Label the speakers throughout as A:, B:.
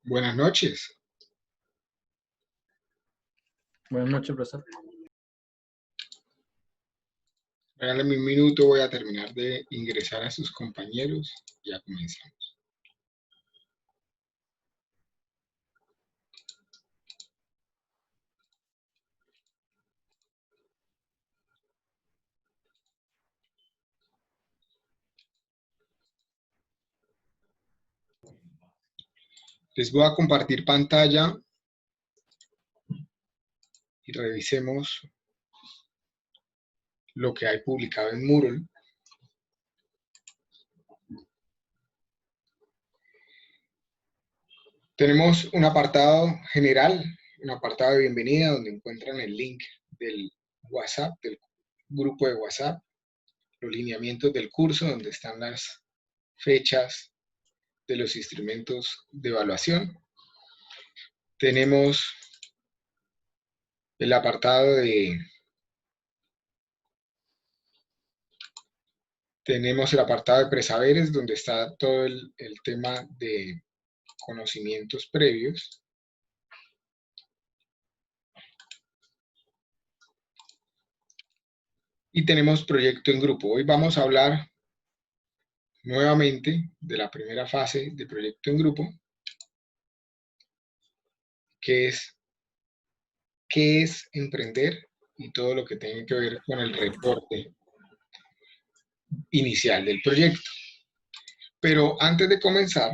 A: Buenas noches.
B: Buenas noches, profesor.
A: Regálame un minuto, voy a terminar de ingresar a sus compañeros y ya comenzamos. Les voy a compartir pantalla y revisemos lo que hay publicado en Moodle. Tenemos un apartado general, un apartado de bienvenida donde encuentran el link del WhatsApp, del grupo de WhatsApp, los lineamientos del curso donde están las fechas de los instrumentos de evaluación. Tenemos el apartado de presaberes, donde está todo el tema de conocimientos previos. Y tenemos proyecto en grupo. Hoy vamos a hablar nuevamente de la primera fase de proyecto en grupo, que es qué es emprender y todo lo que tiene que ver con el reporte inicial del proyecto. Pero antes de comenzar,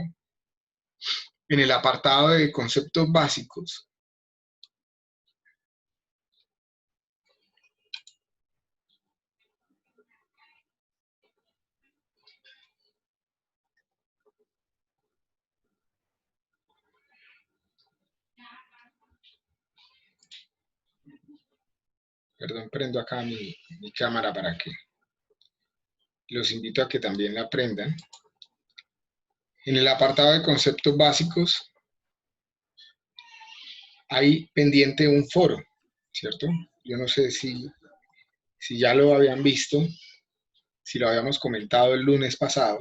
A: en el apartado de conceptos básicos, perdón, prendo acá mi cámara para que los invito a que también la prendan. En el apartado de conceptos básicos hay pendiente un foro, ¿cierto? Yo no sé si ya lo habían visto, si lo habíamos comentado el lunes pasado.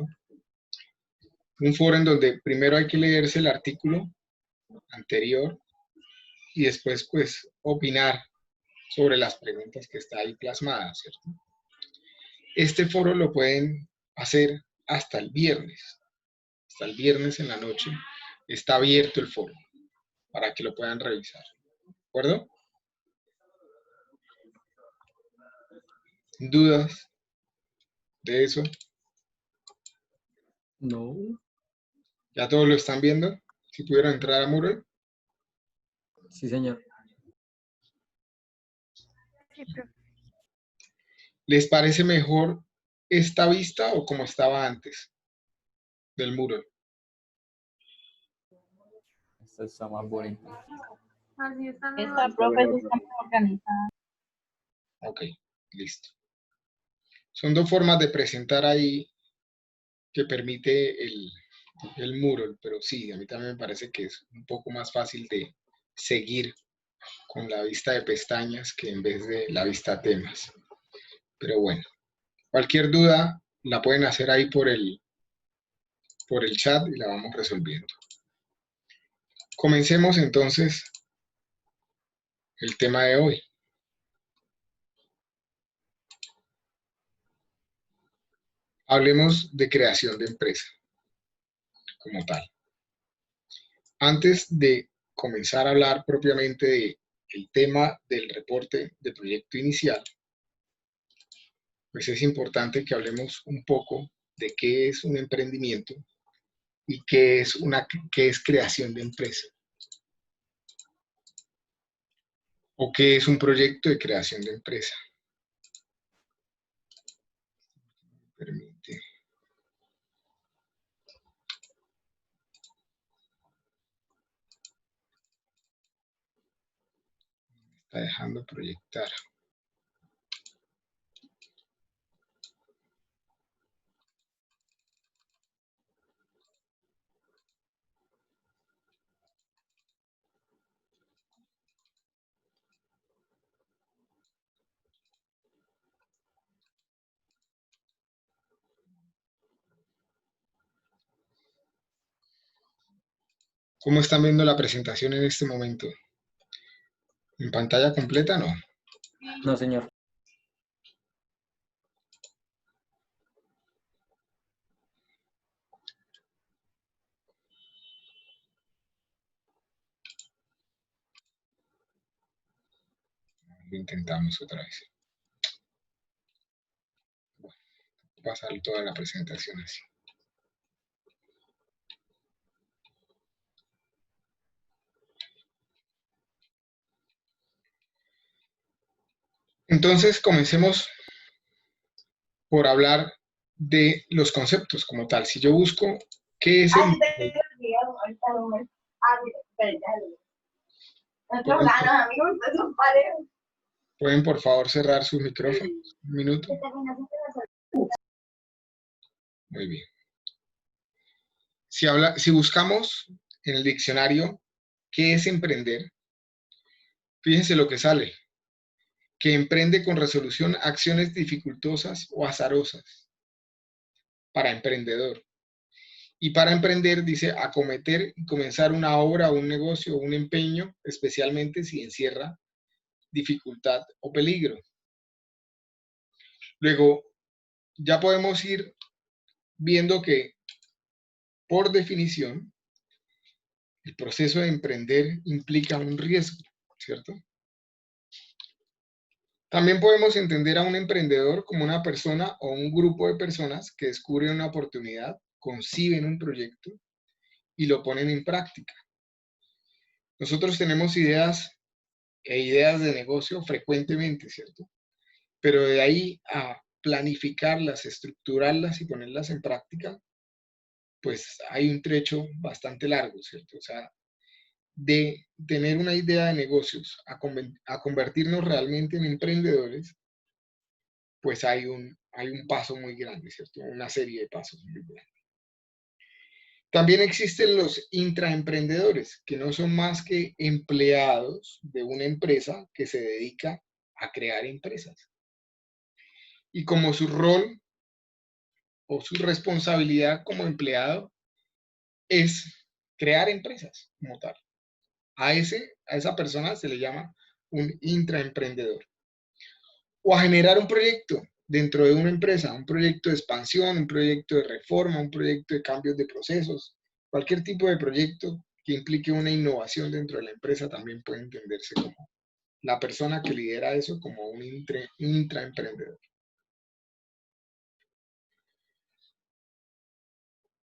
A: Un foro en donde primero hay que leerse el artículo anterior y después pues opinar sobre las preguntas que está ahí plasmadas, ¿cierto? Este foro lo pueden hacer hasta el viernes. Hasta el viernes en la noche está abierto el foro para que lo puedan revisar. ¿De acuerdo? ¿Dudas de eso?
B: No.
A: ¿Ya todos lo están viendo? ¿Si pudieron entrar a Moodle?
B: Sí, señor.
C: Sí, profe.
A: ¿Les parece mejor esta vista o como estaba antes del Moodle?
B: Esta está más bonita.
C: Así está
D: Esta
C: mejor.
D: profe sí está muy organizada.
A: Ok, listo. Son dos formas de presentar ahí que permite el Moodle, pero sí, a mí también me parece que es un poco más fácil de seguir con la vista de pestañas que en vez de la vista temas. Pero bueno, cualquier duda la pueden hacer ahí por el chat y la vamos resolviendo. Comencemos entonces el tema de hoy. Hablemos de creación de empresa como tal. Antes de comenzar a hablar propiamente del tema del reporte de proyecto inicial, pues es importante que hablemos un poco de qué es un emprendimiento y qué es creación de empresa. O qué es un proyecto de creación de empresa. Permite. Está dejando proyectar. ¿Cómo están viendo la presentación en este momento? ¿En pantalla completa? No.
B: No, señor.
A: Lo intentamos otra vez. Voy a pasar toda la presentación así. Entonces, comencemos por hablar de los conceptos como tal. Si yo busco qué es el... ¿Pueden por favor cerrar sus micrófonos? Un minuto. Muy bien. Si buscamos en el diccionario qué es emprender, fíjense lo que sale. Que emprende con resolución acciones dificultosas o azarosas. Para emprendedor. Y para emprender dice acometer y comenzar una obra o un negocio o un empeño, especialmente si encierra dificultad o peligro. Luego, ya podemos ir viendo que, por definición, el proceso de emprender implica un riesgo, ¿cierto? También podemos entender a un emprendedor como una persona o un grupo de personas que descubren una oportunidad, conciben un proyecto y lo ponen en práctica. Nosotros tenemos ideas de negocio frecuentemente, ¿cierto? Pero de ahí a planificarlas, estructurarlas y ponerlas en práctica, pues hay un trecho bastante largo, ¿cierto? O sea, de tener una idea de negocios a convertirnos realmente en emprendedores, pues hay un paso muy grande, ¿cierto? Una serie de pasos muy grandes. También existen los intraemprendedores, que no son más que empleados de una empresa que se dedica a crear empresas. Y como su rol o su responsabilidad como empleado es crear empresas como tal. A esa persona se le llama un intraemprendedor. O a generar un proyecto dentro de una empresa, un proyecto de expansión, un proyecto de reforma, un proyecto de cambios de procesos, cualquier tipo de proyecto que implique una innovación dentro de la empresa también puede entenderse como la persona que lidera eso como un intraemprendedor.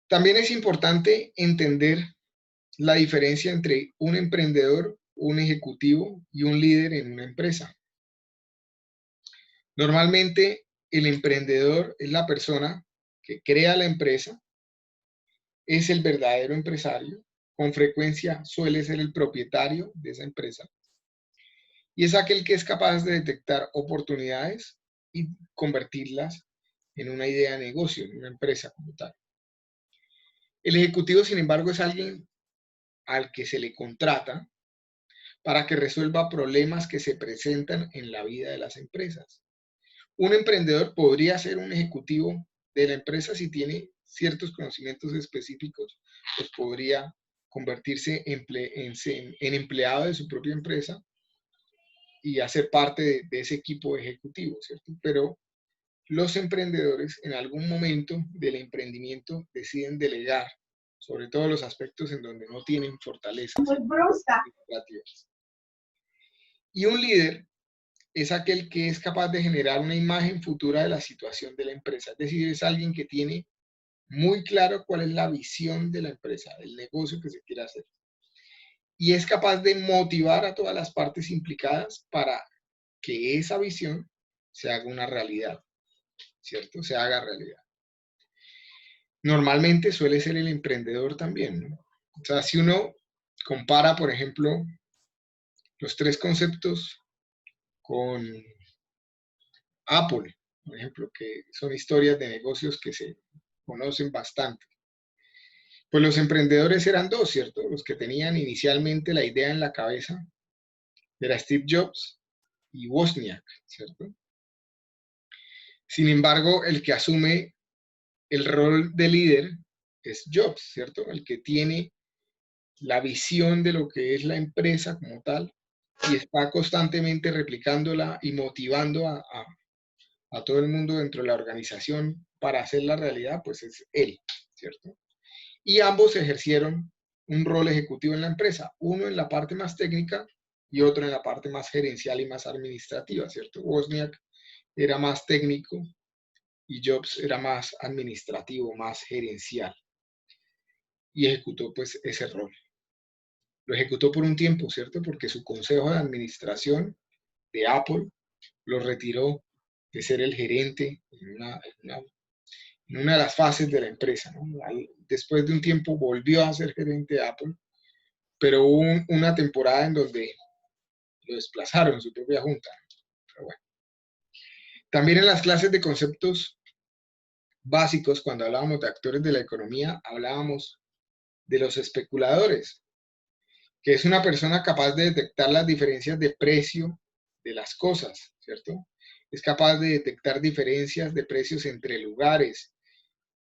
A: También es importante entender la diferencia entre un emprendedor, un ejecutivo y un líder en una empresa. Normalmente el emprendedor es la persona que crea la empresa, es el verdadero empresario, con frecuencia suele ser el propietario de esa empresa y es aquel que es capaz de detectar oportunidades y convertirlas en una idea de negocio, en una empresa como tal. El ejecutivo, sin embargo, es alguien al que se le contrata para que resuelva problemas que se presentan en la vida de las empresas. Un emprendedor podría ser un ejecutivo de la empresa si tiene ciertos conocimientos específicos, pues podría convertirse en empleado de su propia empresa y hacer parte de ese equipo ejecutivo, ¿cierto? Pero los emprendedores en algún momento del emprendimiento deciden delegar, sobre todo los aspectos en donde no tienen fortalezas. Y un líder es aquel que es capaz de generar una imagen futura de la situación de la empresa. Es decir, es alguien que tiene muy claro cuál es la visión de la empresa, del negocio que se quiere hacer. Y es capaz de motivar a todas las partes implicadas para que esa visión se haga una realidad, ¿cierto? Se haga realidad. Normalmente suele ser el emprendedor también, ¿no? O sea, si uno compara, por ejemplo, los tres conceptos con Apple, por ejemplo, que son historias de negocios que se conocen bastante. Pues los emprendedores eran dos, ¿cierto? Los que tenían inicialmente la idea en la cabeza era Steve Jobs y Wozniak, ¿cierto? Sin embargo, el que asume el rol de líder es Jobs, ¿cierto? El que tiene la visión de lo que es la empresa como tal y está constantemente replicándola y motivando a todo el mundo dentro de la organización para hacer la realidad, pues es él, ¿cierto? Y ambos ejercieron un rol ejecutivo en la empresa, uno en la parte más técnica y otro en la parte más gerencial y más administrativa, ¿cierto? Wozniak era más técnico y Jobs era más administrativo, más gerencial y ejecutó pues ese rol. Lo ejecutó por un tiempo, ¿cierto? Porque su consejo de administración de Apple lo retiró de ser el gerente en una de las fases de la empresa, ¿no? Después de un tiempo volvió a ser gerente de Apple, pero hubo una temporada en donde lo desplazaron en su propia junta. Pero bueno. También en las clases de conceptos básicos, cuando hablábamos de actores de la economía, hablábamos de los especuladores, que es una persona capaz de detectar las diferencias de precio de las cosas, ¿cierto? Es capaz de detectar diferencias de precios entre lugares,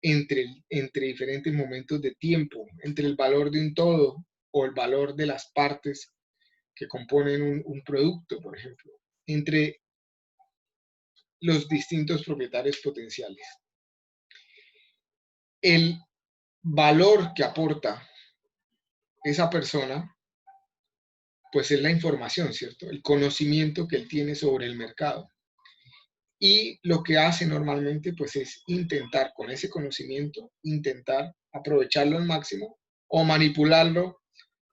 A: entre diferentes momentos de tiempo, entre el valor de un todo o el valor de las partes que componen un producto, por ejemplo, entre los distintos propietarios potenciales. El valor que aporta esa persona, pues es la información, ¿cierto? El conocimiento que él tiene sobre el mercado. Y lo que hace normalmente, pues es intentar con ese conocimiento, intentar aprovecharlo al máximo o manipularlo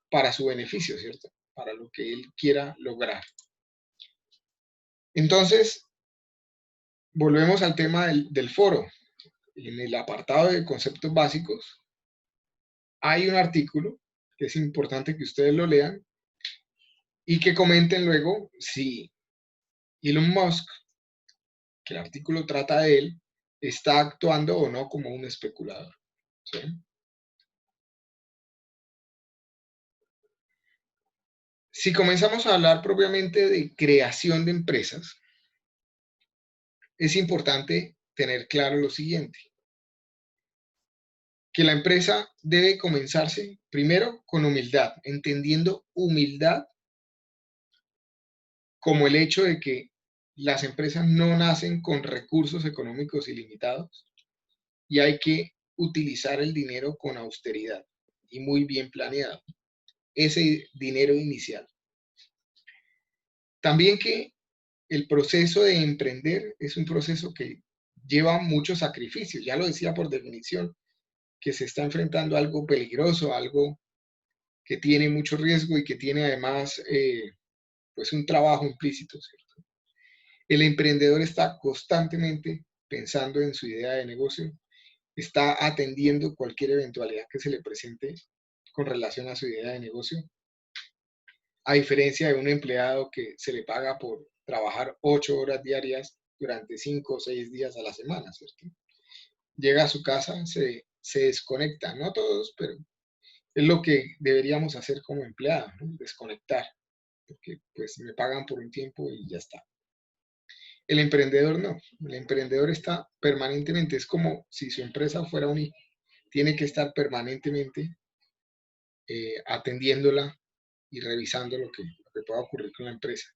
A: para su beneficio, ¿cierto? Para lo que él quiera lograr. Entonces, volvemos al tema del foro. En el apartado de conceptos básicos, hay un artículo que es importante que ustedes lo lean y que comenten luego si Elon Musk, que el artículo trata de él, está actuando o no como un especulador, ¿sí? Si comenzamos a hablar propiamente de creación de empresas, es importante tener claro lo siguiente, que la empresa debe comenzarse primero con humildad, entendiendo humildad como el hecho de que las empresas no nacen con recursos económicos ilimitados y hay que utilizar el dinero con austeridad y muy bien planeado, ese dinero inicial. También que el proceso de emprender es un proceso que lleva muchos sacrificios, ya lo decía por definición, que se está enfrentando a algo peligroso, algo que tiene mucho riesgo y que tiene además pues un trabajo implícito, ¿cierto? El emprendedor está constantemente pensando en su idea de negocio, está atendiendo cualquier eventualidad que se le presente con relación a su idea de negocio, a diferencia de un empleado que se le paga por trabajar 8 horas diarias durante 5 o 6 días a la semana, ¿cierto? Llega a su casa, se desconecta, no todos, pero es lo que deberíamos hacer como empleados, ¿no? Desconectar, porque pues me pagan por un tiempo y ya está. El emprendedor no, el emprendedor está permanentemente, es como si su empresa fuera un hijo, tiene que estar permanentemente atendiéndola y revisando lo que pueda ocurrir con la empresa.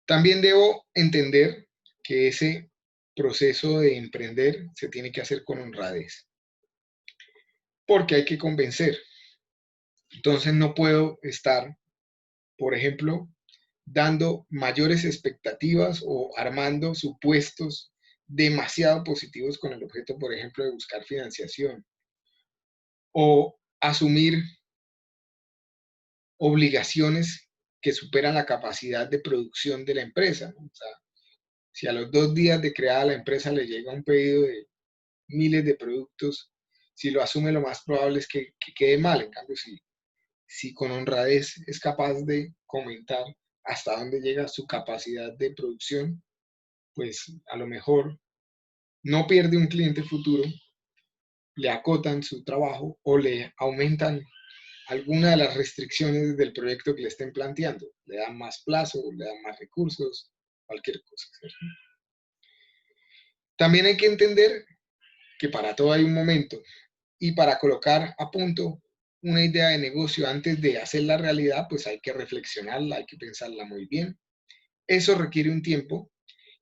A: También debo entender que ese proceso de emprender se tiene que hacer con honradez, porque hay que convencer. Entonces no puedo estar, por ejemplo, dando mayores expectativas o armando supuestos demasiado positivos con el objeto, por ejemplo, de buscar financiación o asumir obligaciones que superan la capacidad de producción de la empresa, ¿no? O sea, si a los 2 días de creada la empresa le llega un pedido de miles de productos, si lo asume, lo más probable es que quede mal. En cambio, si con honradez es capaz de comentar hasta dónde llega su capacidad de producción, pues a lo mejor no pierde un cliente futuro, le acotan su trabajo o le aumentan alguna de las restricciones del proyecto que le estén planteando. Le dan más plazo, le dan más recursos, cualquier cosa, ¿cierto? También hay que entender que para todo hay un momento y para colocar a punto una idea de negocio antes de hacerla realidad, pues hay que reflexionarla, hay que pensarla muy bien. Eso requiere un tiempo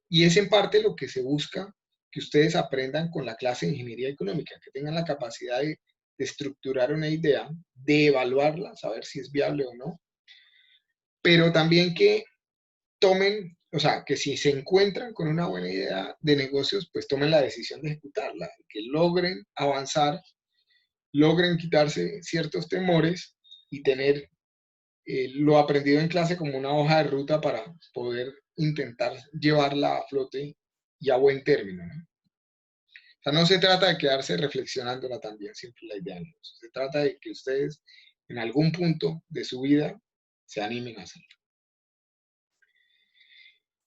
A: y es en parte lo que se busca que ustedes aprendan con la clase de Ingeniería Económica, que tengan la capacidad de estructurar una idea, de evaluarla, saber si es viable o no, pero también que tomen, o sea, que si se encuentran con una buena idea de negocios, pues tomen la decisión de ejecutarla, que logren avanzar, logren quitarse ciertos temores y tener lo aprendido en clase como una hoja de ruta para poder intentar llevarla a flote y a buen término, ¿no? O sea, no se trata de quedarse reflexionándola también, siempre la idea, ¿no? Se trata de que ustedes en algún punto de su vida se animen a hacerlo.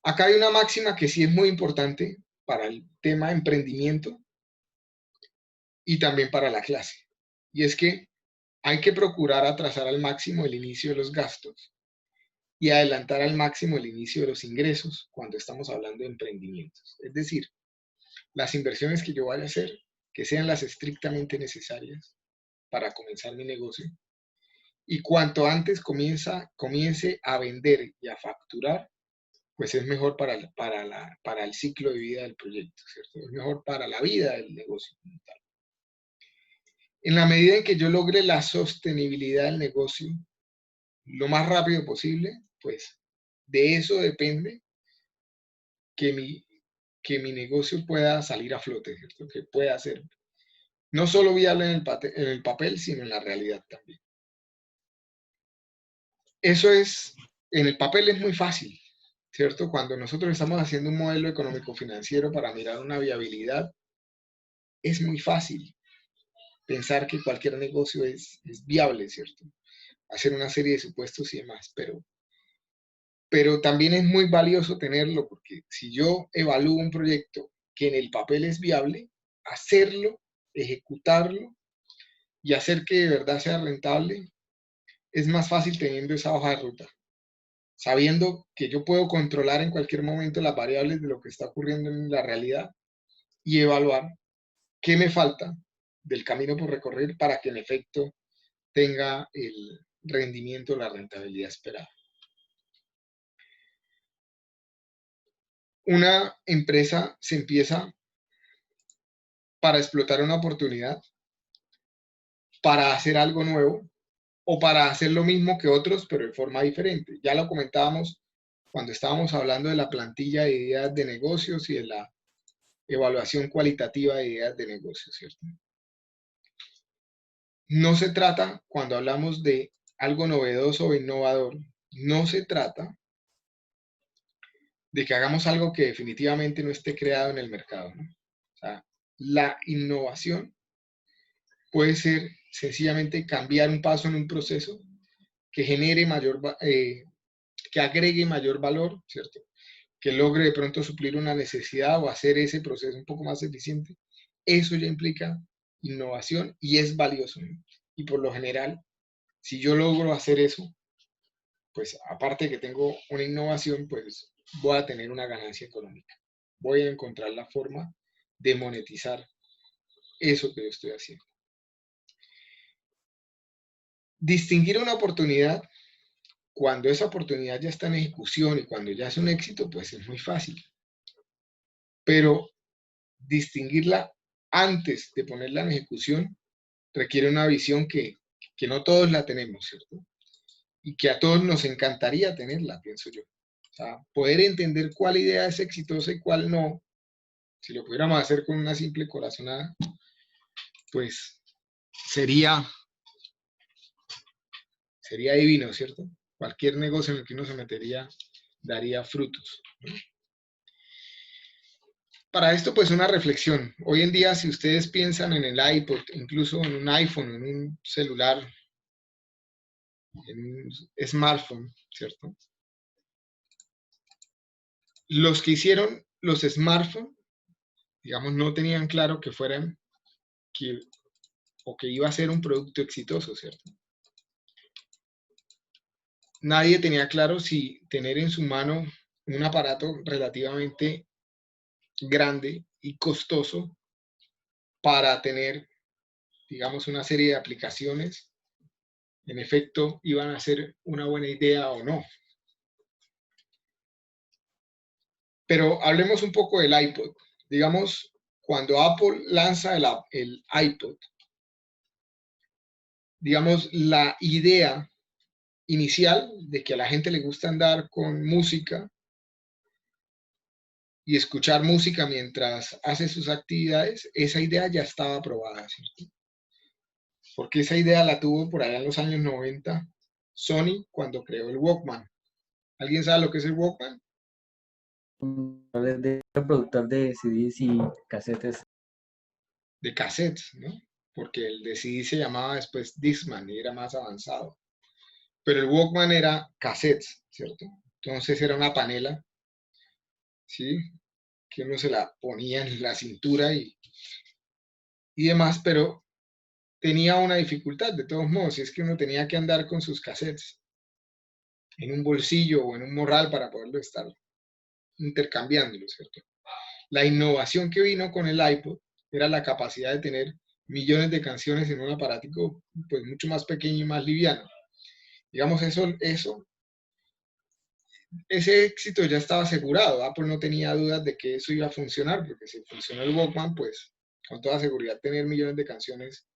A: Acá hay una máxima que sí es muy importante para el tema de emprendimiento y también para la clase. Y es que hay que procurar atrasar al máximo el inicio de los gastos y adelantar al máximo el inicio de los ingresos cuando estamos hablando de emprendimientos. Es decir, las inversiones que yo vaya a hacer, que sean las estrictamente necesarias para comenzar mi negocio. Y cuanto antes comience a vender y a facturar, pues es mejor para el ciclo de vida del proyecto, ¿cierto? Es mejor para la vida del negocio como tal. En la medida en que yo logre la sostenibilidad del negocio lo más rápido posible, pues de eso depende que mi negocio pueda salir a flote, ¿cierto? Que pueda ser no solo viable en el papel, sino en la realidad también. Eso es, en el papel es muy fácil, ¿cierto? Cuando nosotros estamos haciendo un modelo económico-financiero para mirar una viabilidad, es muy fácil pensar que cualquier negocio es viable, ¿cierto? Hacer una serie de supuestos y demás, pero también es muy valioso tenerlo porque si yo evalúo un proyecto que en el papel es viable, hacerlo, ejecutarlo y hacer que de verdad sea rentable, es más fácil teniendo esa hoja de ruta, sabiendo que yo puedo controlar en cualquier momento las variables de lo que está ocurriendo en la realidad y evaluar qué me falta del camino por recorrer para que en efecto tenga el rendimiento, la rentabilidad esperada. Una empresa se empieza para explotar una oportunidad, para hacer algo nuevo o para hacer lo mismo que otros, pero de forma diferente. Ya lo comentábamos cuando estábamos hablando de la plantilla de ideas de negocios y de la evaluación cualitativa de ideas de negocios, ¿cierto? No se trata, cuando hablamos de algo novedoso o innovador, no se trata de que hagamos algo que definitivamente no esté creado en el mercado, ¿no? O sea, la innovación puede ser sencillamente cambiar un paso en un proceso que genere que agregue mayor valor, ¿cierto? Que logre de pronto suplir una necesidad o hacer ese proceso un poco más eficiente. Eso ya implica innovación y es valioso, ¿no? Y por lo general, si yo logro hacer eso, pues aparte de que tengo una innovación, pues voy a tener una ganancia económica. Voy a encontrar la forma de monetizar eso que yo estoy haciendo. Distinguir una oportunidad cuando esa oportunidad ya está en ejecución y cuando ya es un éxito, pues es muy fácil. Pero distinguirla antes de ponerla en ejecución requiere una visión que no todos la tenemos, ¿cierto? Y que a todos nos encantaría tenerla, pienso yo. O sea, poder entender cuál idea es exitosa y cuál no, si lo pudiéramos hacer con una simple corazonada, pues sería divino, ¿cierto? Cualquier negocio en el que uno se metería daría frutos, ¿no? Para esto, pues una reflexión. Hoy en día, si ustedes piensan en el iPod, incluso en un iPhone, en un celular, en un smartphone, ¿cierto? Los que hicieron los smartphones, digamos, no tenían claro que fueran o que iba a ser un producto exitoso, ¿cierto? Nadie tenía claro si tener en su mano un aparato relativamente grande y costoso para tener, digamos, una serie de aplicaciones en efecto iban a ser una buena idea o no. Pero hablemos un poco del iPod. Digamos, cuando Apple lanza el iPod, digamos, la idea inicial de que a la gente le gusta andar con música y escuchar música mientras hace sus actividades, esa idea ya estaba aprobada, ¿cierto? Porque esa idea la tuvo por allá en los años 90 Sony cuando creó el Walkman. ¿Alguien sabe lo que es el Walkman?
B: De reproductor de CDs y casetes.
A: De cassettes, ¿no? Porque el de CD se llamaba después Discman y era más avanzado. Pero el Walkman era cassettes, ¿cierto? Entonces era una panela, ¿sí? Que uno se la ponía en la cintura y demás, pero tenía una dificultad de todos modos, y es que uno tenía que andar con sus cassettes en un bolsillo o en un morral para poderlo estar intercambiándolo, ¿cierto? La innovación que vino con el iPod era la capacidad de tener millones de canciones en un aparatico pues mucho más pequeño y más liviano. Digamos, ese éxito ya estaba asegurado. Apple no tenía dudas de que eso iba a funcionar, porque si funcionó el Walkman, pues con toda seguridad tener millones de canciones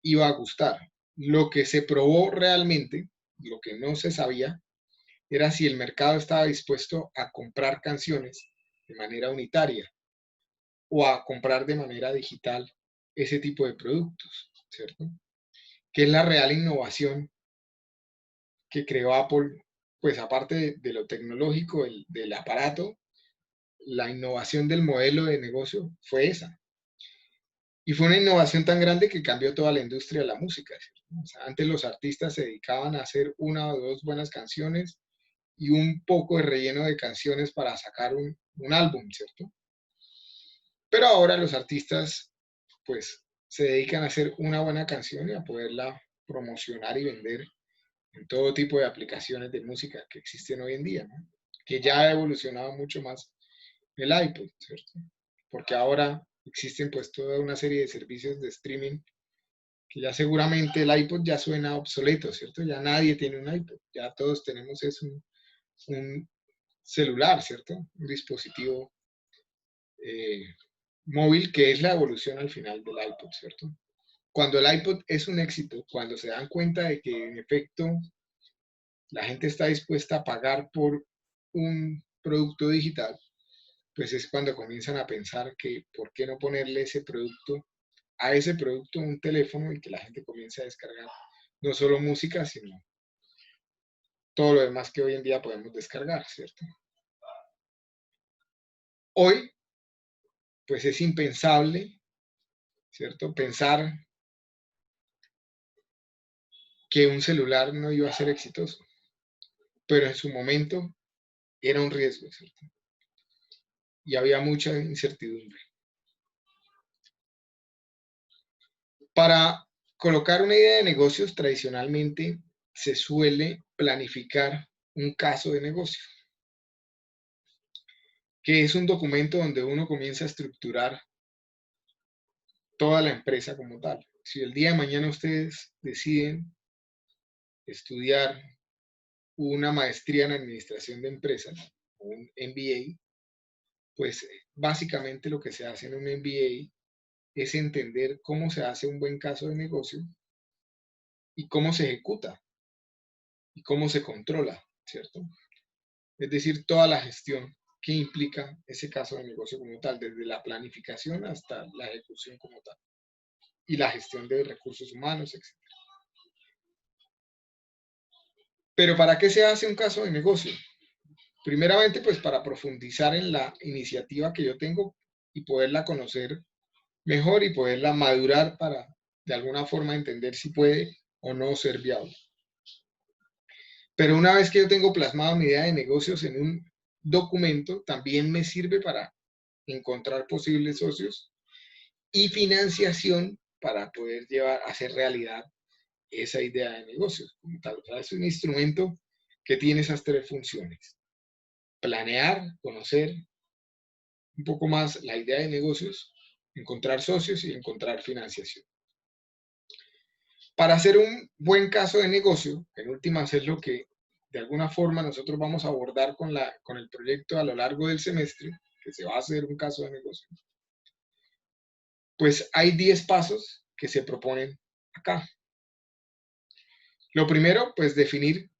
A: iba a gustar. Lo que se probó realmente, lo que no se sabía, era si el mercado estaba dispuesto a comprar canciones de manera unitaria o a comprar de manera digital ese tipo de productos, ¿cierto? Que es la real innovación que creó Apple, pues aparte de lo tecnológico, del aparato, la innovación del modelo de negocio fue esa. Y fue una innovación tan grande que cambió toda la industria de la música, ¿cierto? O sea, antes los artistas se dedicaban a hacer una o dos buenas canciones y un poco de relleno de canciones para sacar un álbum, ¿cierto? Pero ahora los artistas, pues, se dedican a hacer una buena canción y a poderla promocionar y vender en todo tipo de aplicaciones de música que existen hoy en día, ¿no? Que ya ha evolucionado mucho más el iPod, ¿cierto? Porque ahora existen pues toda una serie de servicios de streaming que ya seguramente el iPod ya suena obsoleto, ¿cierto? Ya nadie tiene un iPod, ya todos tenemos un celular, ¿cierto? Un dispositivo eh, móvil que es la evolución al final del iPod, ¿cierto? Cuando el iPod es un éxito, cuando se dan cuenta de que en efecto la gente está dispuesta a pagar por un producto digital, pues es cuando comienzan a pensar que por qué no ponerle a ese producto un teléfono y que la gente comience a descargar no solo música, sino todo lo demás que hoy en día podemos descargar, ¿cierto? Hoy, pues es impensable, ¿cierto? Pensar que un celular no iba a ser exitoso, pero en su momento era un riesgo, ¿cierto? Y había mucha incertidumbre. Para colocar una idea de negocios, tradicionalmente se suele planificar un caso de negocio, que es un documento donde uno comienza a estructurar toda la empresa como tal. Si el día de mañana ustedes deciden estudiar una maestría en administración de empresas, o un MBA, pues básicamente lo que se hace en un MBA es entender cómo se hace un buen caso de negocio y cómo se ejecuta y cómo se controla, ¿cierto? Es decir, toda la gestión que implica ese caso de negocio como tal, desde la planificación hasta la ejecución como tal, y la gestión de recursos humanos, etc. Pero ¿para qué se hace un caso de negocio? Primeramente, pues para profundizar en la iniciativa que yo tengo y poderla conocer mejor y poderla madurar para de alguna forma entender si puede o no ser viable. Pero una vez que yo tengo plasmado mi idea de negocios en un documento, también me sirve para encontrar posibles socios y financiación para poder llevar a hacer realidad esa idea de negocios como tal. O sea, es un instrumento que tiene esas tres funciones: planear, conocer un poco más la idea de negocios, encontrar socios y encontrar financiación. Para hacer un buen caso de negocio, en últimas es lo que de alguna forma nosotros vamos a abordar con el proyecto a lo largo del semestre, que se va a hacer un caso de negocio, pues hay 10 pasos que se proponen acá. Lo primero, pues definir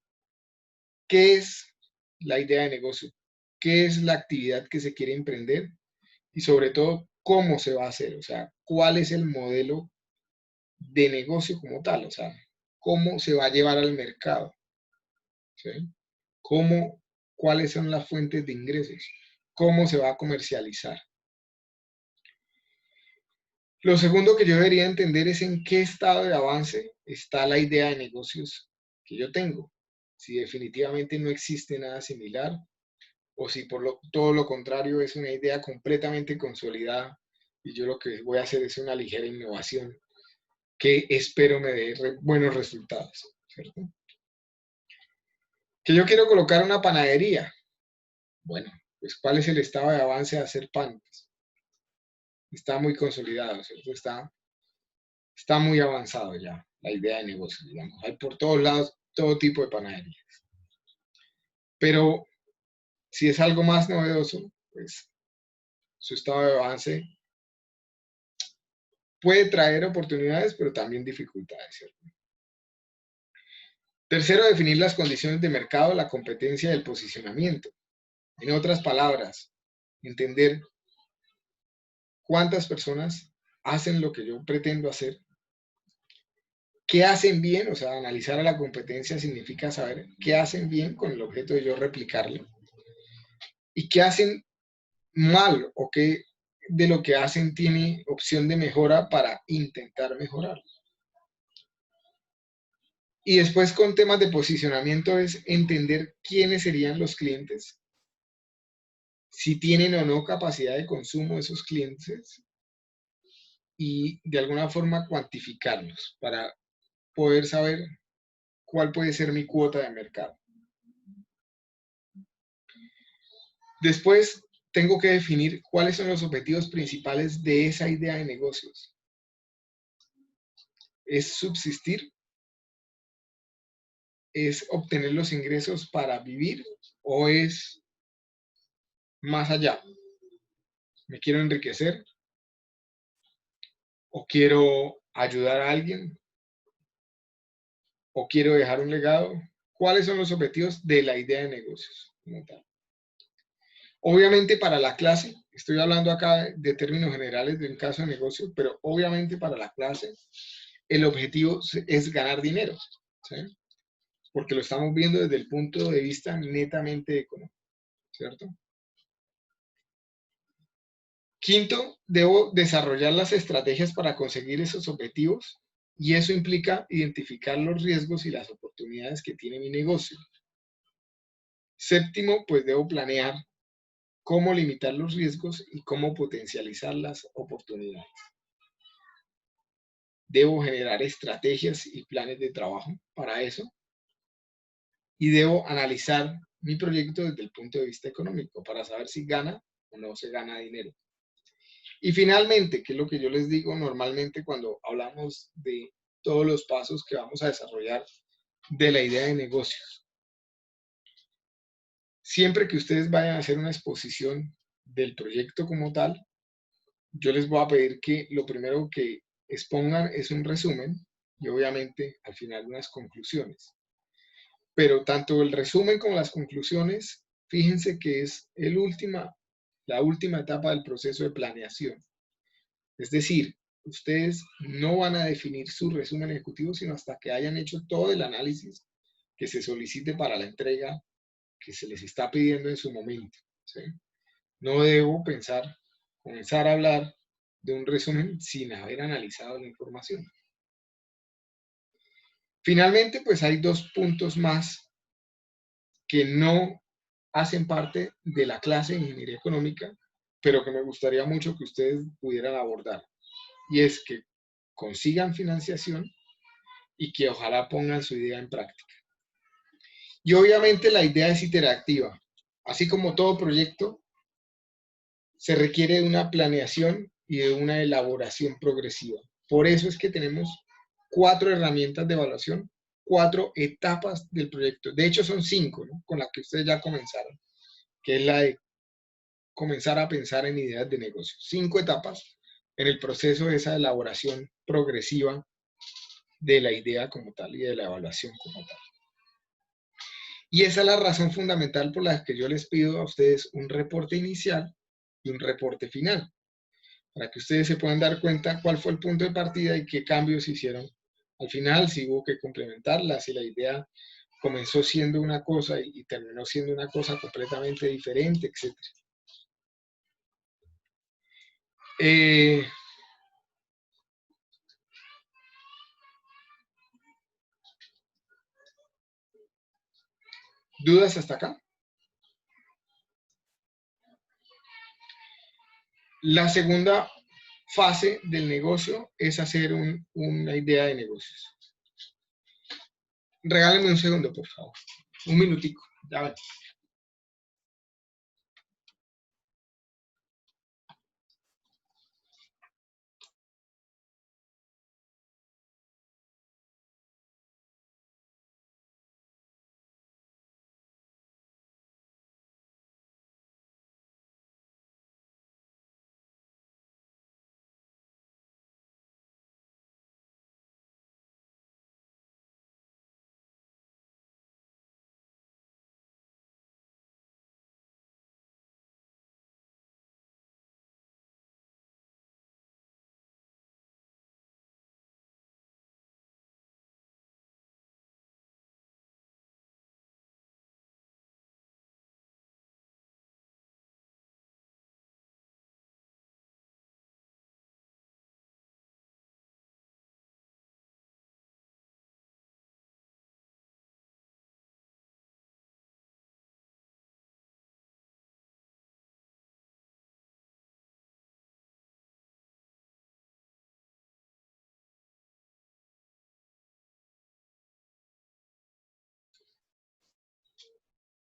A: qué es la idea de negocio, qué es la actividad que se quiere emprender y sobre todo cómo se va a hacer, o sea, cuál es el modelo de negocio como tal, o sea, cómo se va a llevar al mercado, ¿sí? Cuáles son las fuentes de ingresos, cómo se va a comercializar. Lo segundo que yo debería entender es en qué estado de avance está la idea de negocios que yo tengo. Si definitivamente no existe nada similar o si todo lo contrario es una idea completamente consolidada y yo lo que voy a hacer es una ligera innovación que espero me dé buenos resultados, ¿cierto? Que yo quiero colocar una panadería. Bueno, pues ¿cuál es el estado de avance de hacer pan? Está muy consolidado, ¿cierto? Está muy avanzado ya la idea de negocio, digamos. Hay por todos lados todo tipo de panaderías. Pero si es algo más novedoso, pues su estado de avance puede traer oportunidades, pero también dificultades, ¿cierto? Tercero, definir las condiciones de mercado, la competencia y el posicionamiento. En otras palabras, entender cuántas personas hacen lo que yo pretendo hacer, qué hacen bien, o sea, analizar a la competencia significa saber qué hacen bien con el objeto de yo replicarlo y qué hacen mal o qué de lo que hacen tiene opción de mejora para intentar mejorar. Y después con temas de posicionamiento es entender quiénes serían los clientes, si tienen o no capacidad de consumo esos clientes y de alguna forma cuantificarlos para poder saber cuál puede ser mi cuota de mercado. Después tengo que definir cuáles son los objetivos principales de esa idea de negocios. ¿Es subsistir? ¿Es obtener los ingresos para vivir? ¿O es más allá? ¿Me quiero enriquecer? ¿O quiero ayudar a alguien? ¿O quiero dejar un legado? ¿Cuáles son los objetivos de la idea de negocios como tal? Obviamente para la clase, estoy hablando acá de términos generales de un caso de negocio, pero obviamente para la clase el objetivo es ganar dinero, ¿sí? Porque lo estamos viendo desde el punto de vista netamente económico, ¿cierto? Quinto, debo desarrollar las estrategias para conseguir esos objetivos y eso implica identificar los riesgos y las oportunidades que tiene mi negocio. Séptimo, pues debo planear cómo limitar los riesgos y cómo potencializar las oportunidades. Debo generar estrategias y planes de trabajo para eso y debo analizar mi proyecto desde el punto de vista económico para saber si gana o no se gana dinero. Y finalmente, que es lo que yo les digo normalmente cuando hablamos de todos los pasos que vamos a desarrollar de la idea de negocios. Siempre que ustedes vayan a hacer una exposición del proyecto como tal, yo les voy a pedir que lo primero que expongan es un resumen y obviamente al final unas conclusiones. Pero tanto el resumen como las conclusiones, fíjense que es la última etapa del proceso de planeación. Es decir, ustedes no van a definir su resumen ejecutivo sino hasta que hayan hecho todo el análisis que se solicite para la entrega que se les está pidiendo en su momento, ¿sí? No debo comenzar a hablar de un resumen sin haber analizado la información. Finalmente, pues hay dos puntos más que no hacen parte de la clase de ingeniería económica, pero que me gustaría mucho que ustedes pudieran abordar. Y es que consigan financiación y que ojalá pongan su idea en práctica. Y obviamente la idea es interactiva. Así como todo proyecto, se requiere de una planeación y de una elaboración progresiva. Por eso es que tenemos 4 herramientas de evaluación, 4 etapas del proyecto. De hecho, son 5, ¿no? Con las que ustedes ya comenzaron, que es la de comenzar a pensar en ideas de negocio. 5 etapas en el proceso de esa elaboración progresiva de la idea como tal y de la evaluación como tal. Y esa es la razón fundamental por la que yo les pido a ustedes un reporte inicial y un reporte final, para que ustedes se puedan dar cuenta cuál fue el punto de partida y qué cambios se hicieron al final, si hubo que complementarla, si la idea comenzó siendo una cosa y terminó siendo una cosa completamente diferente, etc. ¿Dudas hasta acá? La segunda fase del negocio es hacer una idea de negocios. Regálenme un segundo, por favor. Un minutico. Ya ven.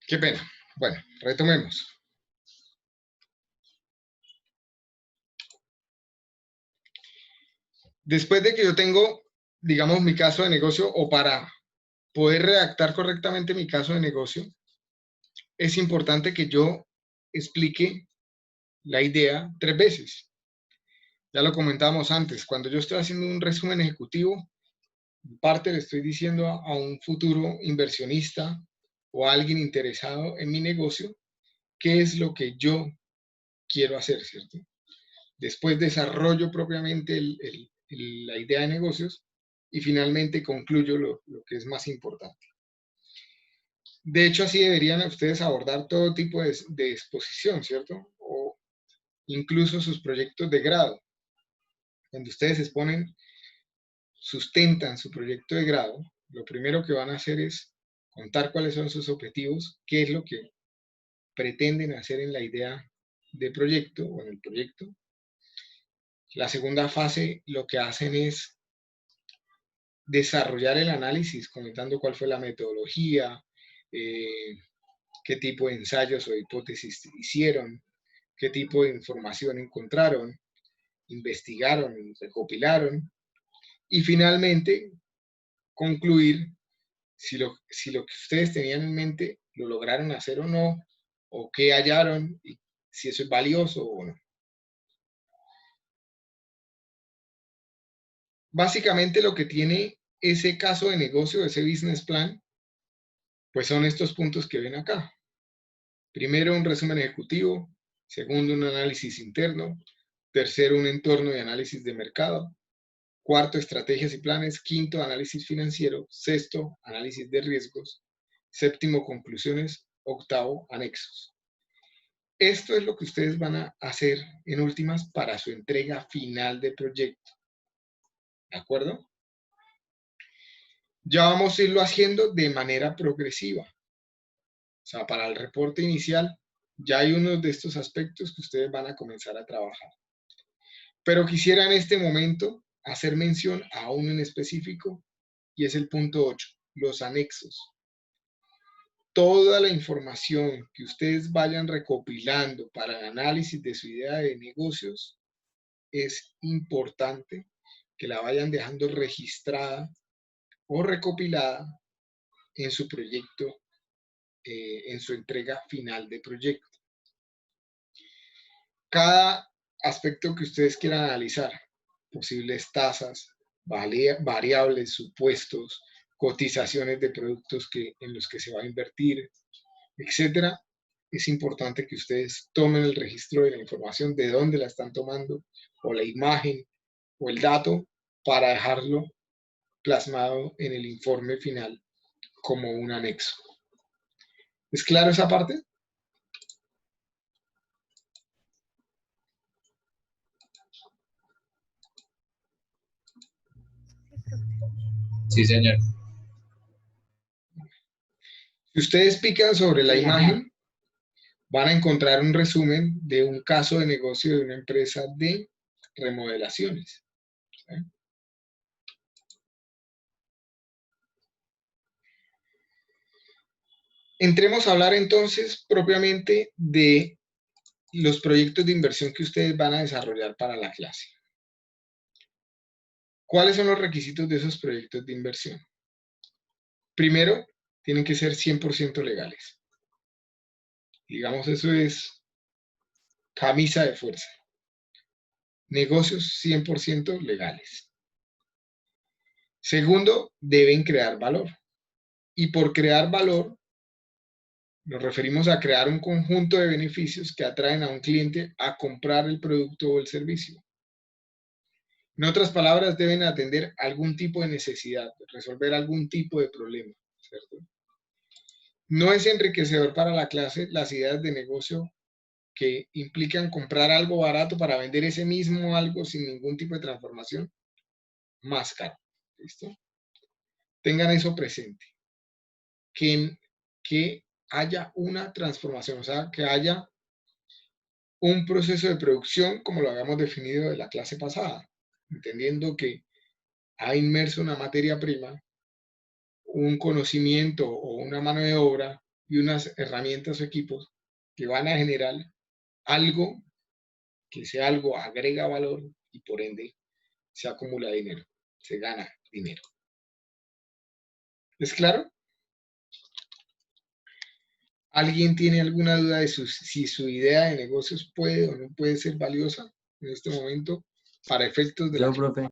A: Qué pena. Bueno, retomemos. Después de que yo tengo, digamos, mi caso de negocio, o para poder redactar correctamente mi caso de negocio, es importante que yo explique la idea 3 veces. Ya lo comentábamos antes, cuando yo estoy haciendo un resumen ejecutivo, en parte le estoy diciendo a un futuro inversionista o a alguien interesado en mi negocio qué es lo que yo quiero hacer, ¿cierto? Después desarrollo propiamente la idea de negocios y finalmente concluyo lo que es más importante. De hecho, así deberían ustedes abordar todo tipo de exposición, ¿cierto? O incluso sus proyectos de grado. Cuando ustedes exponen, sustentan su proyecto de grado, lo primero que van a hacer es contar cuáles son sus objetivos, qué es lo que pretenden hacer en la idea de proyecto o en el proyecto. La segunda fase lo que hacen es desarrollar el análisis, comentando cuál fue la metodología, qué tipo de ensayos o hipótesis hicieron, qué tipo de información encontraron, investigaron, recopilaron, y finalmente concluir si lo que ustedes tenían en mente lo lograron hacer o no, o qué hallaron, y si eso es valioso o no. Básicamente lo que tiene ese caso de negocio, ese business plan, pues son estos puntos que ven acá. Primero, un resumen ejecutivo. Segundo, un análisis interno. Tercero, un entorno de análisis de mercado. Cuarto, estrategias y planes. Quinto, análisis financiero. Sexto, análisis de riesgos. Séptimo, conclusiones. Octavo, anexos. Esto es lo que ustedes van a hacer en últimas para su entrega final de proyecto. ¿De acuerdo? Ya vamos a irlo haciendo de manera progresiva. O sea, para el reporte inicial ya hay unos de estos aspectos que ustedes van a comenzar a trabajar. Pero quisiera en este momento hacer mención a uno en específico y es el punto 8, los anexos. Toda la información que ustedes vayan recopilando para el análisis de su idea de negocios es importante que la vayan dejando registrada o recopilada en su proyecto, en su entrega final de proyecto. Cada aspecto que ustedes quieran analizar, posibles tasas, variables, supuestos, cotizaciones de productos en los que se va a invertir, etcétera, es importante que ustedes tomen el registro de la información, de dónde la están tomando, o la imagen, o el dato, para dejarlo plasmado en el informe final como un anexo. ¿Es claro esa parte?
D: Sí, señor.
A: Si ustedes pican sobre la imagen, van a encontrar un resumen de un caso de negocio de una empresa de remodelaciones. ¿Sí? Entremos a hablar entonces propiamente de los proyectos de inversión que ustedes van a desarrollar para la clase. ¿Cuáles son los requisitos de esos proyectos de inversión? Primero, tienen que ser 100% legales. Digamos, eso es camisa de fuerza. Negocios 100% legales. Segundo, deben crear valor. Y por crear valor, nos referimos a crear un conjunto de beneficios que atraen a un cliente a comprar el producto o el servicio. En otras palabras, deben atender algún tipo de necesidad, resolver algún tipo de problema, ¿cierto? No es enriquecedor para la clase las ideas de negocio que implican comprar algo barato para vender ese mismo algo sin ningún tipo de transformación más caro. ¿Listo? Tengan eso presente. Que haya una transformación, o sea, que haya un proceso de producción como lo habíamos definido de la clase pasada, entendiendo que ha inmerso una materia prima, un conocimiento o una mano de obra y unas herramientas o equipos que van a generar algo, que ese algo agrega valor y por ende se acumula dinero, se gana dinero. ¿Es claro? ¿Alguien tiene alguna duda de si su idea de negocios puede o no puede ser valiosa en este momento para efectos de la
B: profe, la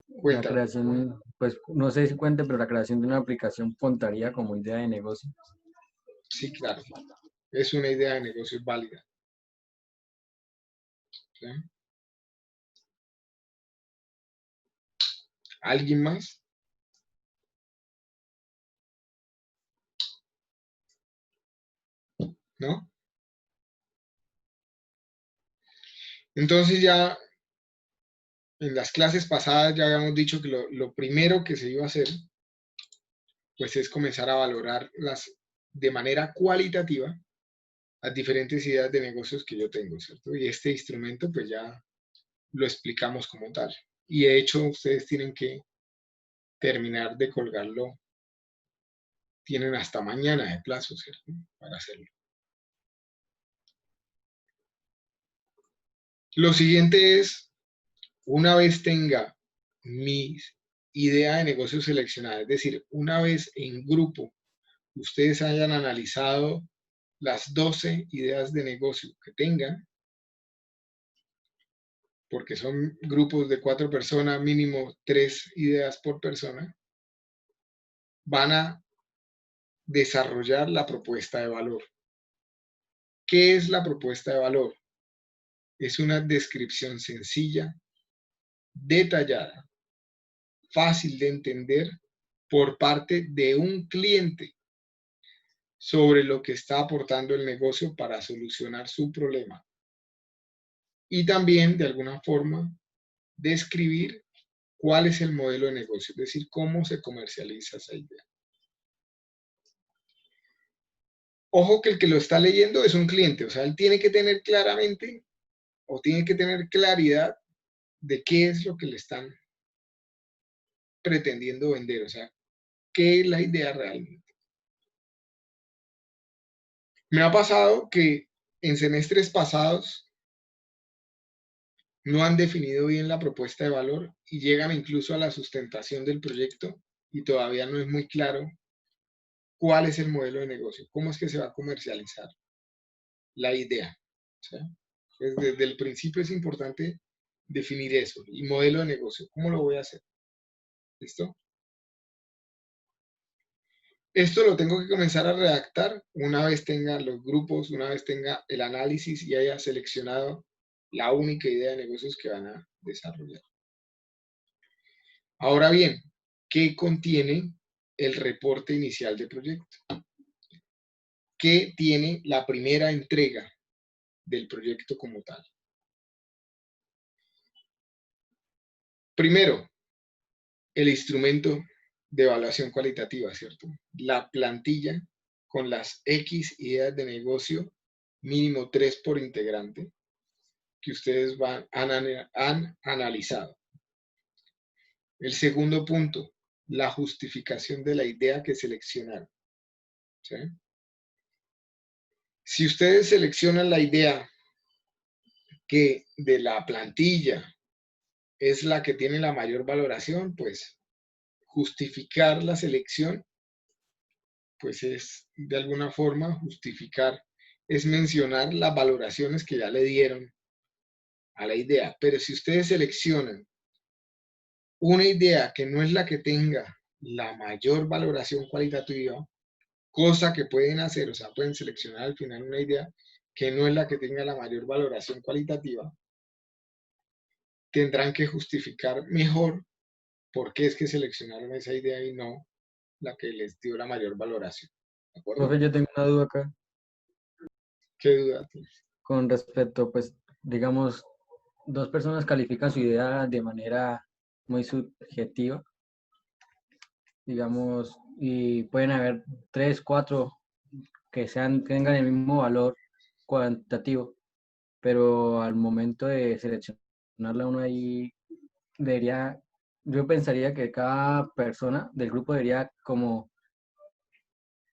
A: cuenta?
B: creación, pues no sé si cuente, pero la creación de una aplicación contaría como idea de negocio.
A: Sí, claro. Es una idea de negocios válida. ¿Sí? ¿Alguien más? ¿No? Entonces ya en las clases pasadas ya habíamos dicho que lo primero que se iba a hacer pues es comenzar a valorar de manera cualitativa las diferentes ideas de negocios que yo tengo, ¿cierto? Y este instrumento pues ya lo explicamos como tal. Y de hecho ustedes tienen que terminar de colgarlo. Tienen hasta mañana de plazo, ¿cierto? Para hacerlo. Lo siguiente es, una vez tenga mi idea de negocio seleccionada, es decir, una vez en grupo ustedes hayan analizado las 12 ideas de negocio que tengan, porque son grupos de 4 personas, mínimo 3 ideas por persona, van a desarrollar la propuesta de valor. ¿Qué es la propuesta de valor? Es una descripción sencilla, detallada, fácil de entender por parte de un cliente sobre lo que está aportando el negocio para solucionar su problema. Y también, de alguna forma, describir cuál es el modelo de negocio, es decir, cómo se comercializa esa idea. Ojo que el que lo está leyendo es un cliente, o sea, él tiene que tener claramente o tiene que tener claridad de qué es lo que le están pretendiendo vender, o sea, qué es la idea realmente. Me ha pasado que en semestres pasados no han definido bien la propuesta de valor y llegan incluso a la sustentación del proyecto y todavía no es muy claro cuál es el modelo de negocio, cómo es que se va a comercializar la idea. ¿Sí? Pues desde el principio es importante definir eso, y modelo de negocio, ¿cómo lo voy a hacer? ¿Listo? Esto lo tengo que comenzar a redactar una vez tenga los grupos, una vez tenga el análisis y haya seleccionado la única idea de negocios que van a desarrollar. Ahora bien, ¿qué contiene el reporte inicial de proyecto? ¿Qué tiene la primera entrega del proyecto como tal? Primero, el instrumento de evaluación cualitativa, ¿cierto? La plantilla con las X ideas de negocio, mínimo 3 por integrante, que ustedes han analizado. El segundo punto, la justificación de la idea que seleccionaron. ¿Sí? Si ustedes seleccionan la idea que de la plantilla es la que tiene la mayor valoración, pues justificar la selección, pues es de alguna forma justificar, es mencionar las valoraciones que ya le dieron a la idea. Pero si ustedes seleccionan una idea que no es la que tenga la mayor valoración cualitativa, cosa que pueden hacer, o sea, pueden seleccionar al final una idea que no es la que tenga la mayor valoración cualitativa, tendrán que justificar mejor por qué es que seleccionaron esa idea y no la que les dio la mayor valoración. ¿De acuerdo?
B: Profe, yo tengo una duda acá
A: ¿Qué duda tienes?
B: con respecto, pues, digamos, dos personas califican su idea de manera muy subjetiva, digamos, y pueden haber tres, cuatro que tengan el mismo valor cuantitativo, pero al momento de seleccionarla uno ahí debería, yo pensaría que cada persona del grupo debería como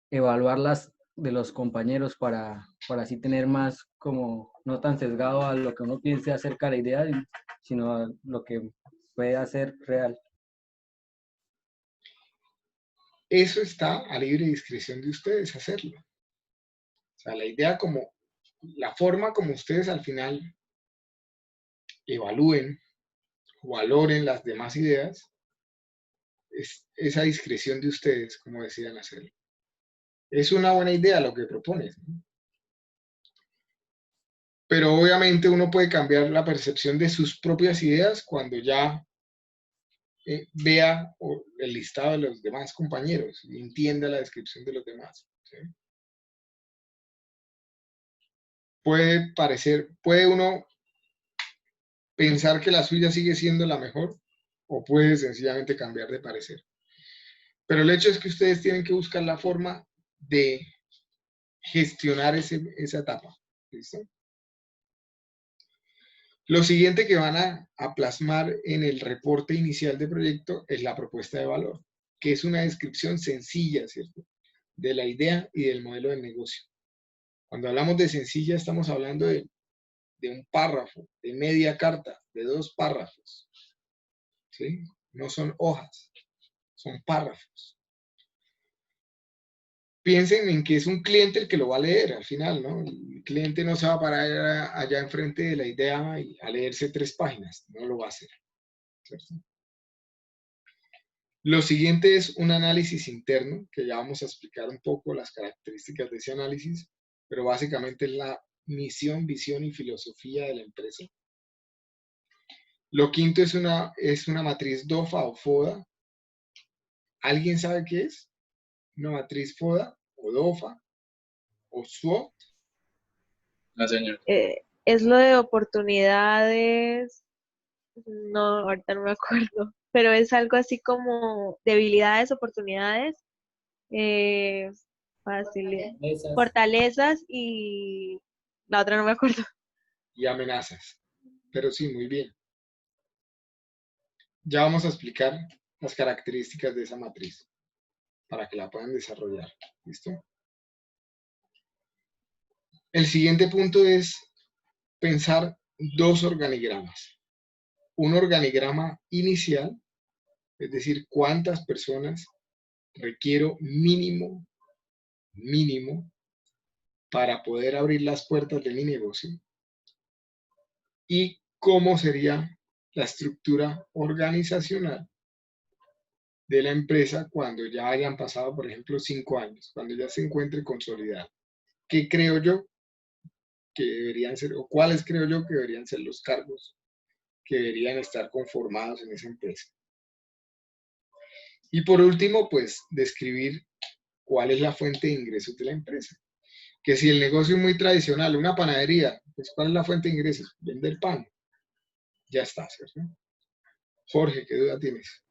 B: evaluar las de los compañeros para así tener más como no tan sesgado a lo que uno piense acerca de la idea, sino a lo que puede hacer real.
A: Eso está a libre discreción de ustedes hacerlo. O sea, la idea como, la forma como ustedes al final evalúen o valoren las demás ideas, es esa discreción de ustedes, como decidan hacerlo. Es una buena idea lo que propones, ¿no? Pero obviamente uno puede cambiar la percepción de sus propias ideas cuando ya vea el listado de los demás compañeros y entienda la descripción de los demás. ¿Sí? Puede uno pensar que la suya sigue siendo la mejor o puede sencillamente cambiar de parecer. Pero el hecho es que ustedes tienen que buscar la forma de gestionar esa etapa. ¿Listo? Lo siguiente que van a plasmar en el reporte inicial de proyecto es la propuesta de valor, que es una descripción sencilla, ¿cierto?, de la idea y del modelo de negocio. Cuando hablamos de sencilla, estamos hablando de un párrafo, de media carta, de 2 párrafos. ¿Sí? No son hojas, son párrafos. Piensen en que es un cliente el que lo va a leer al final, ¿no? El cliente no se va a parar allá enfrente de la idea y a leerse 3 páginas, no lo va a hacer. ¿Cierto? Lo siguiente es un análisis interno, que ya vamos a explicar un poco las características de ese análisis, pero básicamente es la misión, visión y filosofía de la empresa. Lo quinto es una matriz DOFA o FODA. ¿Alguien sabe qué es? Una matriz FODA o DOFA o SWOT.
D: No, señor.
C: Es lo de oportunidades, no, ahorita no me acuerdo, pero es algo así como debilidades, oportunidades, eh, fortalezas y la otra no me acuerdo.
A: Y amenazas. Pero sí, muy bien. Ya vamos a explicar las características de esa matriz para que la puedan desarrollar. ¿Listo? El siguiente punto es pensar 2 organigramas. un organigrama inicial, es decir, cuántas personas requiero mínimo para poder abrir las puertas de mi negocio, y cómo sería la estructura organizacional de la empresa cuando ya hayan pasado, por ejemplo, 5 años, cuando ya se encuentre consolidada. ¿Qué creo yo que deberían ser, o cuáles creo yo que deberían ser los cargos que deberían estar conformados en esa empresa? Y por último, pues describir cuál es la fuente de ingresos de la empresa. Que si el negocio es muy tradicional, una panadería, pues ¿cuál es la fuente de ingresos? Vender pan. Ya está, ¿cierto? Jorge, ¿qué duda tienes?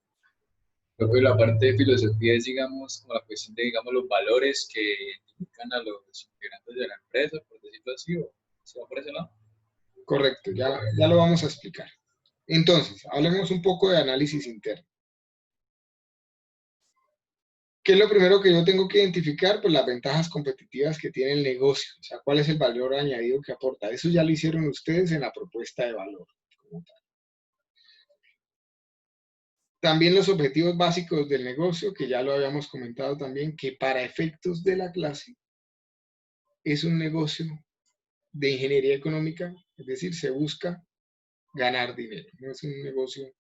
D: Creo que la parte de filosofía es, digamos, como la cuestión de, digamos, los valores que identifican a los integrantes de la empresa, por decirlo así, o si va por ese lado.
A: Correcto, ya lo vamos a explicar. Entonces, hablemos un poco de análisis interno. ¿Qué es lo primero que yo tengo que identificar? Pues las ventajas competitivas que tiene el negocio, o sea, cuál es el valor añadido que aporta. Eso ya lo hicieron ustedes en la propuesta de valor. También los objetivos básicos del negocio, que ya lo habíamos comentado también, que para efectos de la clase es un negocio de ingeniería económica, es decir, se busca ganar dinero. No es un negocio,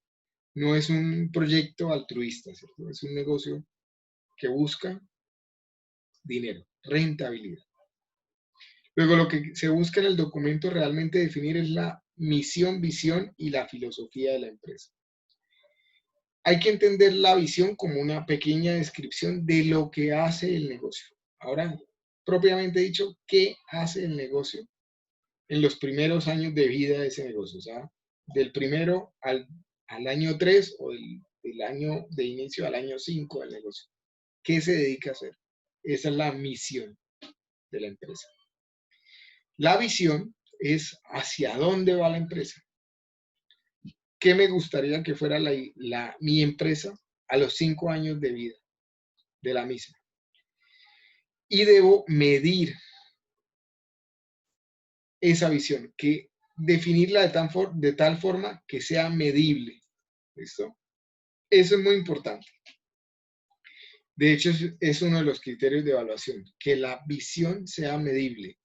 A: no es un proyecto altruista, ¿cierto? Es un negocio que busca dinero, rentabilidad. Luego, lo que se busca en el documento realmente definir es la misión, visión y la filosofía de la empresa. Hay que entender la visión como una pequeña descripción de lo que hace el negocio. Ahora, propiamente dicho, ¿qué hace el negocio en los primeros años de vida de ese negocio? O sea, del primero al año 3 o del año de inicio al año 5 del negocio. ¿Qué se dedica a hacer? Esa es la misión de la empresa. La visión es hacia dónde va la empresa. ¿Qué me gustaría que fuera mi empresa a los 5 años de vida de la misma? Y debo medir esa visión, que definirla de tal forma que sea medible. ¿Listo? Eso es muy importante. De hecho, es uno de los criterios de evaluación, que la visión sea medible.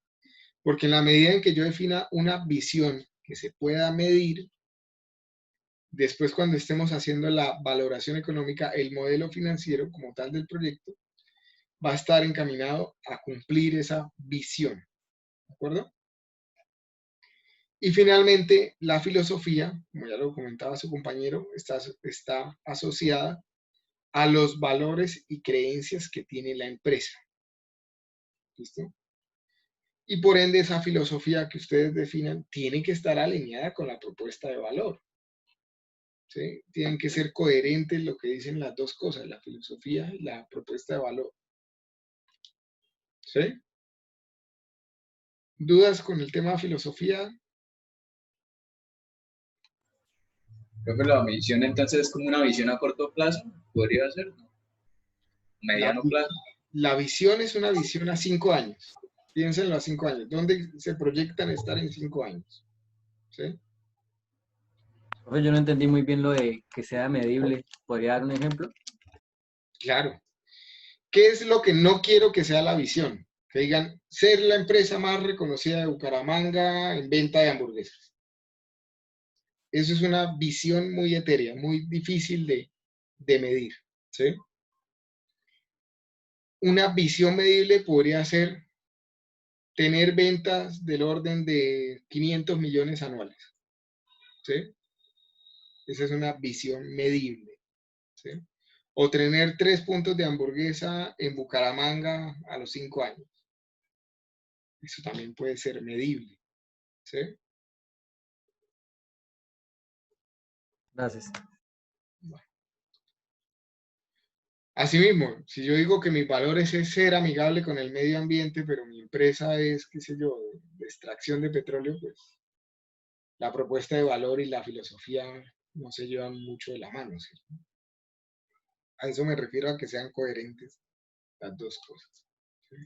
A: Porque en la medida en que yo defina una visión que se pueda medir, después cuando estemos haciendo la valoración económica, el modelo financiero como tal del proyecto va a estar encaminado a cumplir esa visión. ¿De acuerdo? Y finalmente, la filosofía, como ya lo comentaba su compañero, está asociada a los valores y creencias que tiene la empresa. ¿Listo? Y por ende, esa filosofía que ustedes definan tiene que estar alineada con la propuesta de valor. ¿Sí? Tienen que ser coherentes lo que dicen las dos cosas, la filosofía y la propuesta de valor. ¿Sí? ¿Dudas con el tema de filosofía?
D: Creo que la visión entonces es como una visión a corto plazo, podría ser, ¿no?
A: La,
D: Mediano plazo.
A: la visión es una visión a 5 años. Piénsenlo a 5 años. ¿Dónde se proyectan estar en 5 años? ¿Sí?
B: Profe, yo no entendí muy bien lo de que sea medible. ¿Podría dar un ejemplo?
A: Claro. ¿Qué es lo que no quiero que sea la visión? Que digan, ser la empresa más reconocida de Bucaramanga en venta de hamburguesas. Eso es una visión muy etérea, muy difícil de medir. ¿Sí? Una visión medible podría ser tener ventas del orden de 500 millones anuales. ¿Sí? Esa es una visión medible. ¿Sí? O tener 3 puntos de hamburguesa en Bucaramanga a los 5 años. Eso también puede ser medible. ¿Sí?
B: Gracias.
A: Asimismo, si yo digo que mi valor es ser amigable con el medio ambiente, pero mi empresa es, qué sé yo, de extracción de petróleo, pues la propuesta de valor y la filosofía no se llevan mucho de la mano, ¿cierto? A eso me refiero, a que sean coherentes las dos cosas. ¿Sí?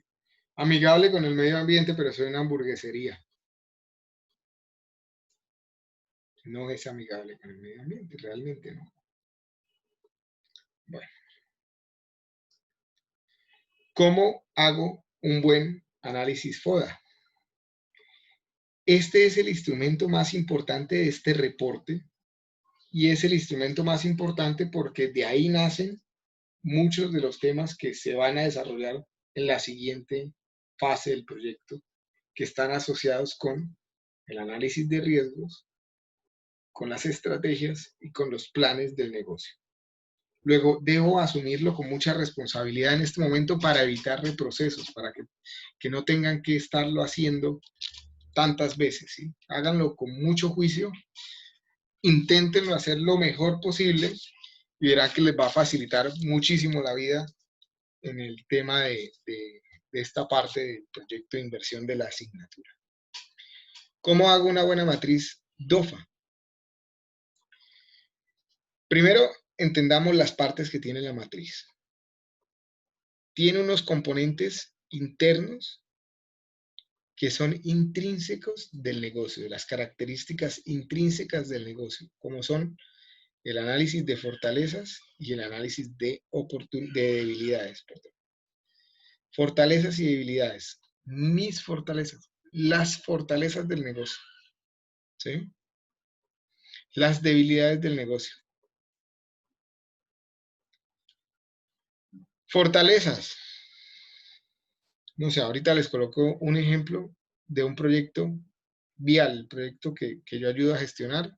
A: Amigable con el medio ambiente, pero soy una hamburguesería. no es amigable con el medio ambiente, realmente no. Bueno, ¿cómo hago un buen análisis FODA? Este es el instrumento más importante de este reporte y es el instrumento más importante porque de ahí nacen muchos de los temas que se van a desarrollar en la siguiente fase del proyecto, que están asociados con el análisis de riesgos, con las estrategias y con los planes del negocio. Luego, debo asumirlo con mucha responsabilidad en este momento para evitar reprocesos, para que no tengan que estarlo haciendo tantas veces, ¿sí? Háganlo con mucho juicio, inténtenlo hacer lo mejor posible y verán que les va a facilitar muchísimo la vida en el tema de esta parte del proyecto de inversión de la asignatura. ¿Cómo hago una buena matriz DOFA? Primero, entendamos las partes que tiene la matriz. Tiene unos componentes internos que son intrínsecos del negocio, de las características intrínsecas del negocio, como son el análisis de fortalezas y el análisis de debilidades. Perdón. Fortalezas y debilidades. Mis fortalezas, las fortalezas del negocio, ¿sí? Las debilidades del negocio. Fortalezas. No sé, ahorita les coloco un ejemplo de un proyecto vial, proyecto que yo ayudo a gestionar,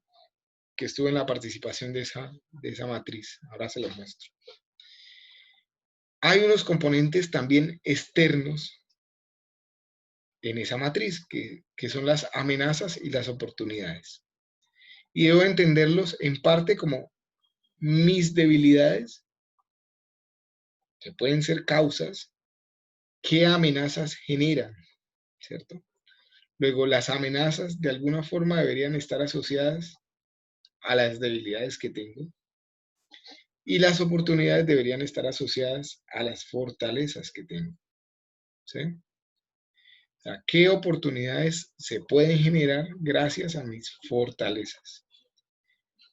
A: que estuve en la participación de esa matriz. Ahora se los muestro. Hay unos componentes también externos en esa matriz, que son las amenazas y las oportunidades. Y debo entenderlos en parte como mis debilidades, que pueden ser causas, qué amenazas generan, ¿cierto? Luego, las amenazas de alguna forma deberían estar asociadas a las debilidades que tengo y las oportunidades deberían estar asociadas a las fortalezas que tengo, ¿sí? O sea, ¿qué oportunidades se pueden generar gracias a mis fortalezas?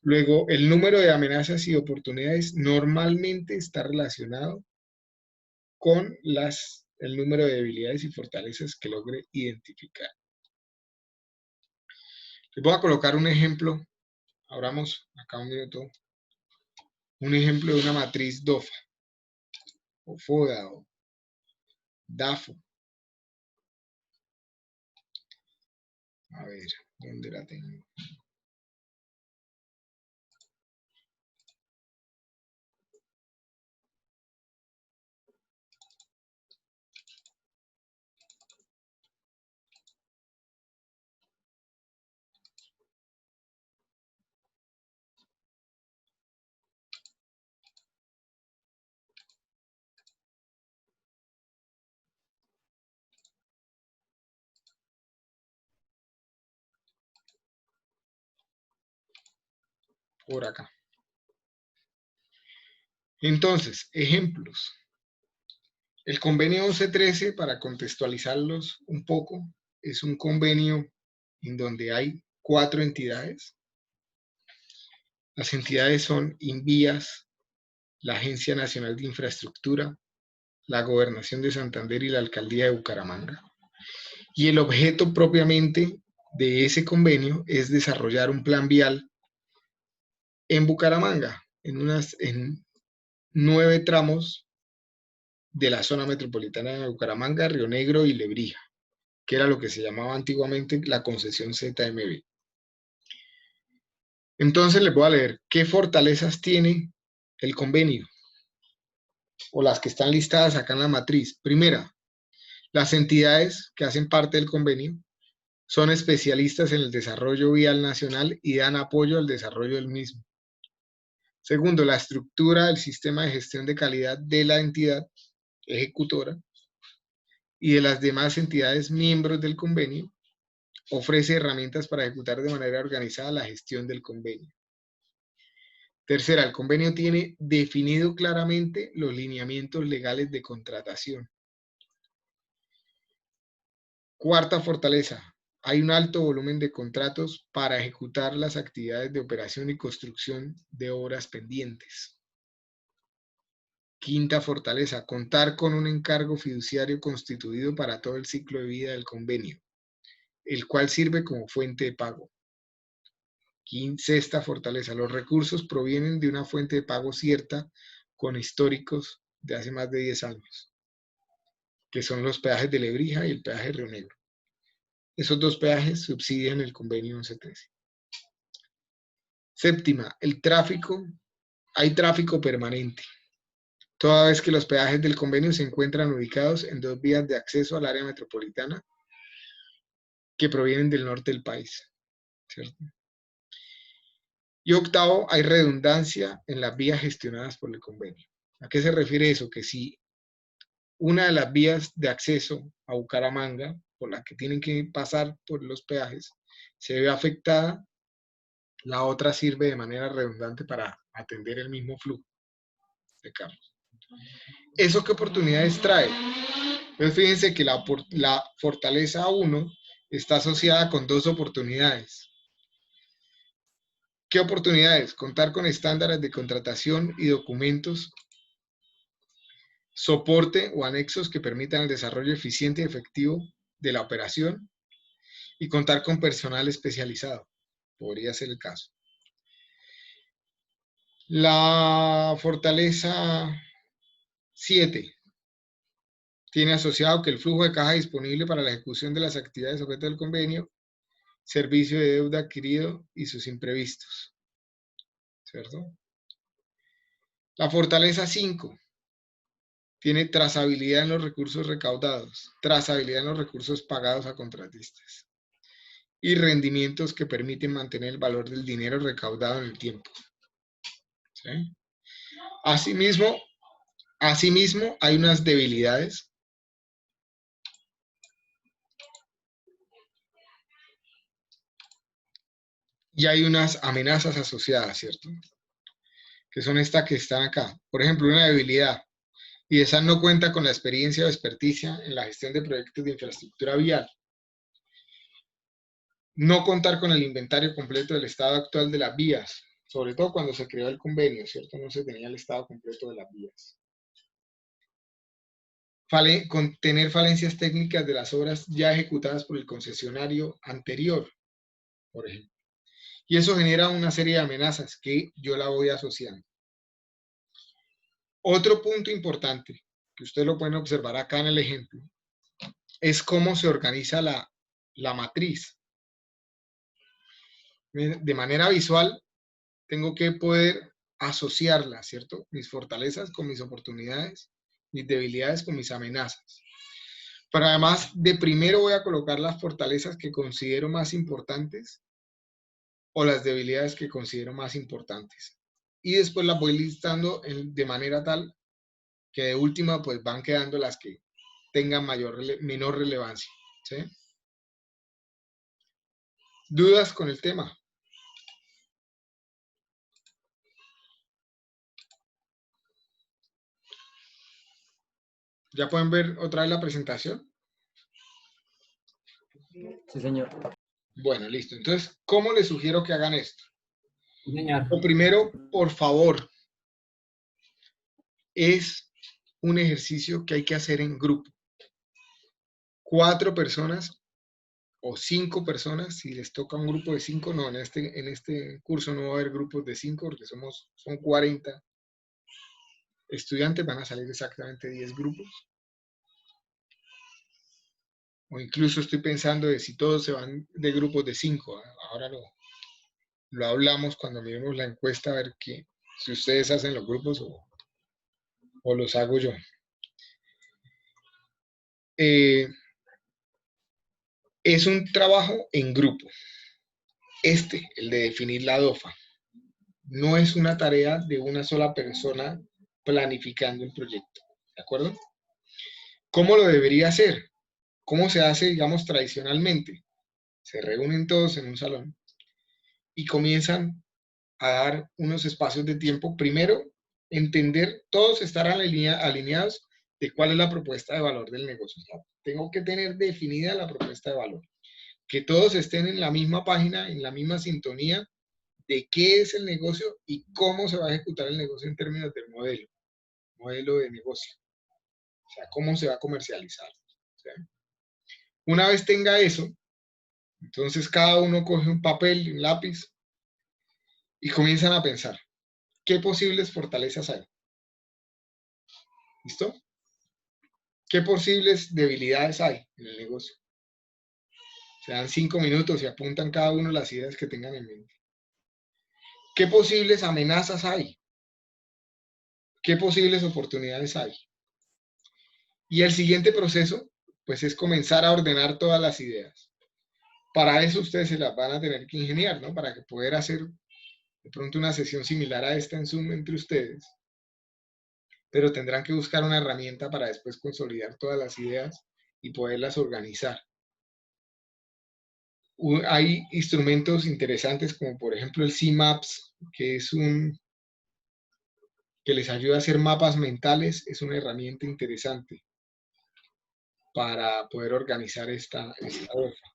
A: Luego, el número de amenazas y oportunidades normalmente está relacionado con el número de debilidades y fortalezas que logre identificar. Les voy a colocar un ejemplo. Abramos acá un minuto. Un ejemplo de una matriz DOFA, o FODA, o DAFO. A ver, ¿dónde la tengo? Por acá. Entonces, ejemplos. El convenio 1113, para contextualizarlos un poco, es un convenio en donde hay 4 entidades. Las entidades son INVIAS, la Agencia Nacional de Infraestructura, la Gobernación de Santander y la Alcaldía de Bucaramanga. Y el objeto propiamente de ese convenio es desarrollar un plan vial en Bucaramanga, en 9 tramos de la zona metropolitana de Bucaramanga, Río Negro y Lebrija, que era lo que se llamaba antiguamente la concesión ZMB. Entonces les voy a leer qué fortalezas tiene el convenio, o las que están listadas acá en la matriz. Primera, las entidades que hacen parte del convenio son especialistas en el desarrollo vial nacional y dan apoyo al desarrollo del mismo. Segundo, la estructura del sistema de gestión de calidad de la entidad ejecutora y de las demás entidades miembros del convenio ofrece herramientas para ejecutar de manera organizada la gestión del convenio. Tercera, el convenio tiene definido claramente los lineamientos legales de contratación. Cuarta fortaleza, hay un alto volumen de contratos para ejecutar las actividades de operación y construcción de obras pendientes. Quinta fortaleza, contar con un encargo fiduciario constituido para todo el ciclo de vida del convenio, el cual sirve como fuente de pago. Sexta fortaleza, los recursos provienen de una fuente de pago cierta con históricos de hace más de 10 años, que son los peajes de Lebrija y el peaje de Río Negro. Esos dos peajes subsidian el convenio 1113. Séptima, el tráfico. Hay tráfico permanente, toda vez que los peajes del convenio se encuentran ubicados en dos vías de acceso al área metropolitana que provienen del norte del país, ¿cierto? Y octavo, hay redundancia en las vías gestionadas por el convenio. ¿A qué se refiere eso? Que si una de las vías de acceso a Bucaramanga, por la que tienen que pasar por los peajes, se ve afectada, la otra sirve de manera redundante para atender el mismo flujo de carros. ¿Eso qué oportunidades trae? Entonces fíjense que la fortaleza 1 está asociada con dos oportunidades. ¿Qué oportunidades? Contar con estándares de contratación y documentos, soporte o anexos que permitan el desarrollo eficiente y efectivo de la operación y contar con personal especializado. Podría ser el caso. La fortaleza 7 tiene asociado que el flujo de caja disponible para la ejecución de las actividades objeto del convenio, servicio de deuda adquirido y sus imprevistos. ¿Cierto? La fortaleza 5 tiene trazabilidad en los recursos recaudados, trazabilidad en los recursos pagados a contratistas y rendimientos que permiten mantener el valor del dinero recaudado en el tiempo. ¿Sí? Asimismo, hay unas debilidades y hay unas amenazas asociadas, ¿cierto? Que son estas que están acá. Por ejemplo, una debilidad, y esa no cuenta con la experiencia o experticia en la gestión de proyectos de infraestructura vial. No contar con el inventario completo del estado actual de las vías, sobre todo cuando se creó el convenio, ¿cierto? No se tenía el estado completo de las vías. Tener falencias técnicas de las obras ya ejecutadas por el concesionario anterior, por ejemplo. Y eso genera una serie de amenazas que yo la voy asociando. Otro punto importante, que ustedes lo pueden observar acá en el ejemplo, es cómo se organiza la matriz. De manera visual, tengo que poder asociarla, ¿cierto? Mis fortalezas con mis oportunidades, mis debilidades con mis amenazas. Pero además, de primero voy a colocar las fortalezas que considero más importantes o las debilidades que considero más importantes. Y después las voy listando de manera tal que de última pues van quedando las que tengan menor relevancia. ¿Sí? ¿Dudas con el tema? ¿Ya pueden ver otra vez la presentación?
B: Sí, señor.
A: Bueno, listo. Entonces, ¿cómo les sugiero que hagan esto?
B: Sí, señor.
A: Lo primero, por favor, es un ejercicio que hay que hacer en grupo. 4 personas o 5 personas, si les toca un grupo de 5, no, en este curso no va a haber grupos de 5 porque son 40 estudiantes, van a salir exactamente 10 grupos. O incluso estoy pensando de si todos se van de grupos de 5, ahora lo hablamos cuando miremos la encuesta a ver si ustedes hacen los grupos o los hago yo. Es un trabajo en grupo. El de definir la DOFA. No es una tarea de una sola persona planificando un proyecto. ¿De acuerdo? ¿Cómo lo debería hacer? ¿Cómo se hace, digamos, tradicionalmente? Se reúnen todos en un salón y comienzan a dar unos espacios de tiempo. Primero, entender, todos estarán alineados de cuál es la propuesta de valor del negocio. O sea, tengo que tener definida la propuesta de valor. que todos estén en la misma página, en la misma sintonía de qué es el negocio y cómo se va a ejecutar el negocio en términos del modelo de negocio. O sea, cómo se va a comercializar. ¿Sí? Una vez tenga eso, entonces cada uno coge un papel, un lápiz y comienzan a pensar, ¿qué posibles fortalezas hay? ¿Listo? ¿Qué posibles debilidades hay en el negocio? Se dan 5 minutos y apuntan cada uno las ideas que tengan en mente. ¿Qué posibles amenazas hay? ¿Qué posibles oportunidades hay? Y el siguiente proceso, pues es comenzar a ordenar todas las ideas. Para eso ustedes se las van a tener que ingeniar, ¿no? Para que poder hacer de pronto una sesión similar a esta en Zoom entre ustedes. Pero tendrán que buscar una herramienta para después consolidar todas las ideas y poderlas organizar. Hay instrumentos interesantes como por ejemplo el CMAPS, que es que les ayuda a hacer mapas mentales, es una herramienta interesante para poder organizar esta hoja.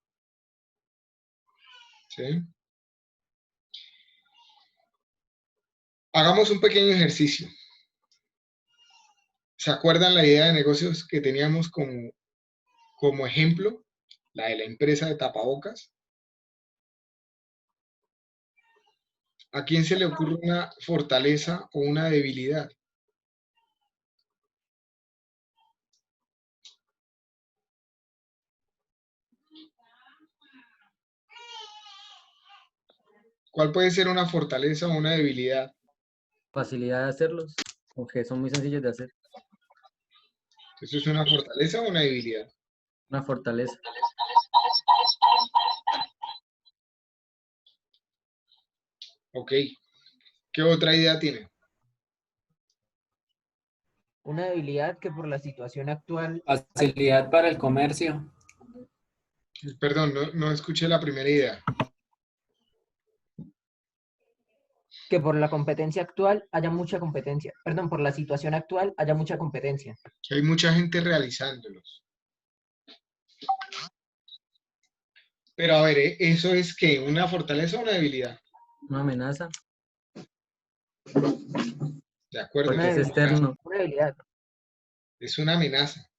A: ¿Sí? Hagamos un pequeño ejercicio. ¿Se acuerdan la idea de negocios que teníamos como ejemplo? La de la empresa de tapabocas. ¿A quién se le ocurre una fortaleza o una debilidad? ¿Cuál puede ser una fortaleza o una debilidad?
B: Facilidad de hacerlos, porque son muy sencillos de hacer.
A: ¿Eso es una fortaleza o una debilidad?
B: Una fortaleza.
A: Ok. ¿Qué otra idea tiene?
E: Una debilidad que por la situación actual,
F: Facilidad para el comercio.
A: Perdón, no escuché la primera idea.
E: que por la competencia actual haya mucha competencia. Perdón, por la situación actual haya mucha competencia.
A: Que hay mucha gente realizándolos. Pero a ver, ¿eso es qué? ¿Una fortaleza o una debilidad?
B: Una amenaza,
A: De acuerdo.
E: Una
B: porque es
E: debilidad.
B: externo.
E: Una debilidad.
A: Es una amenaza.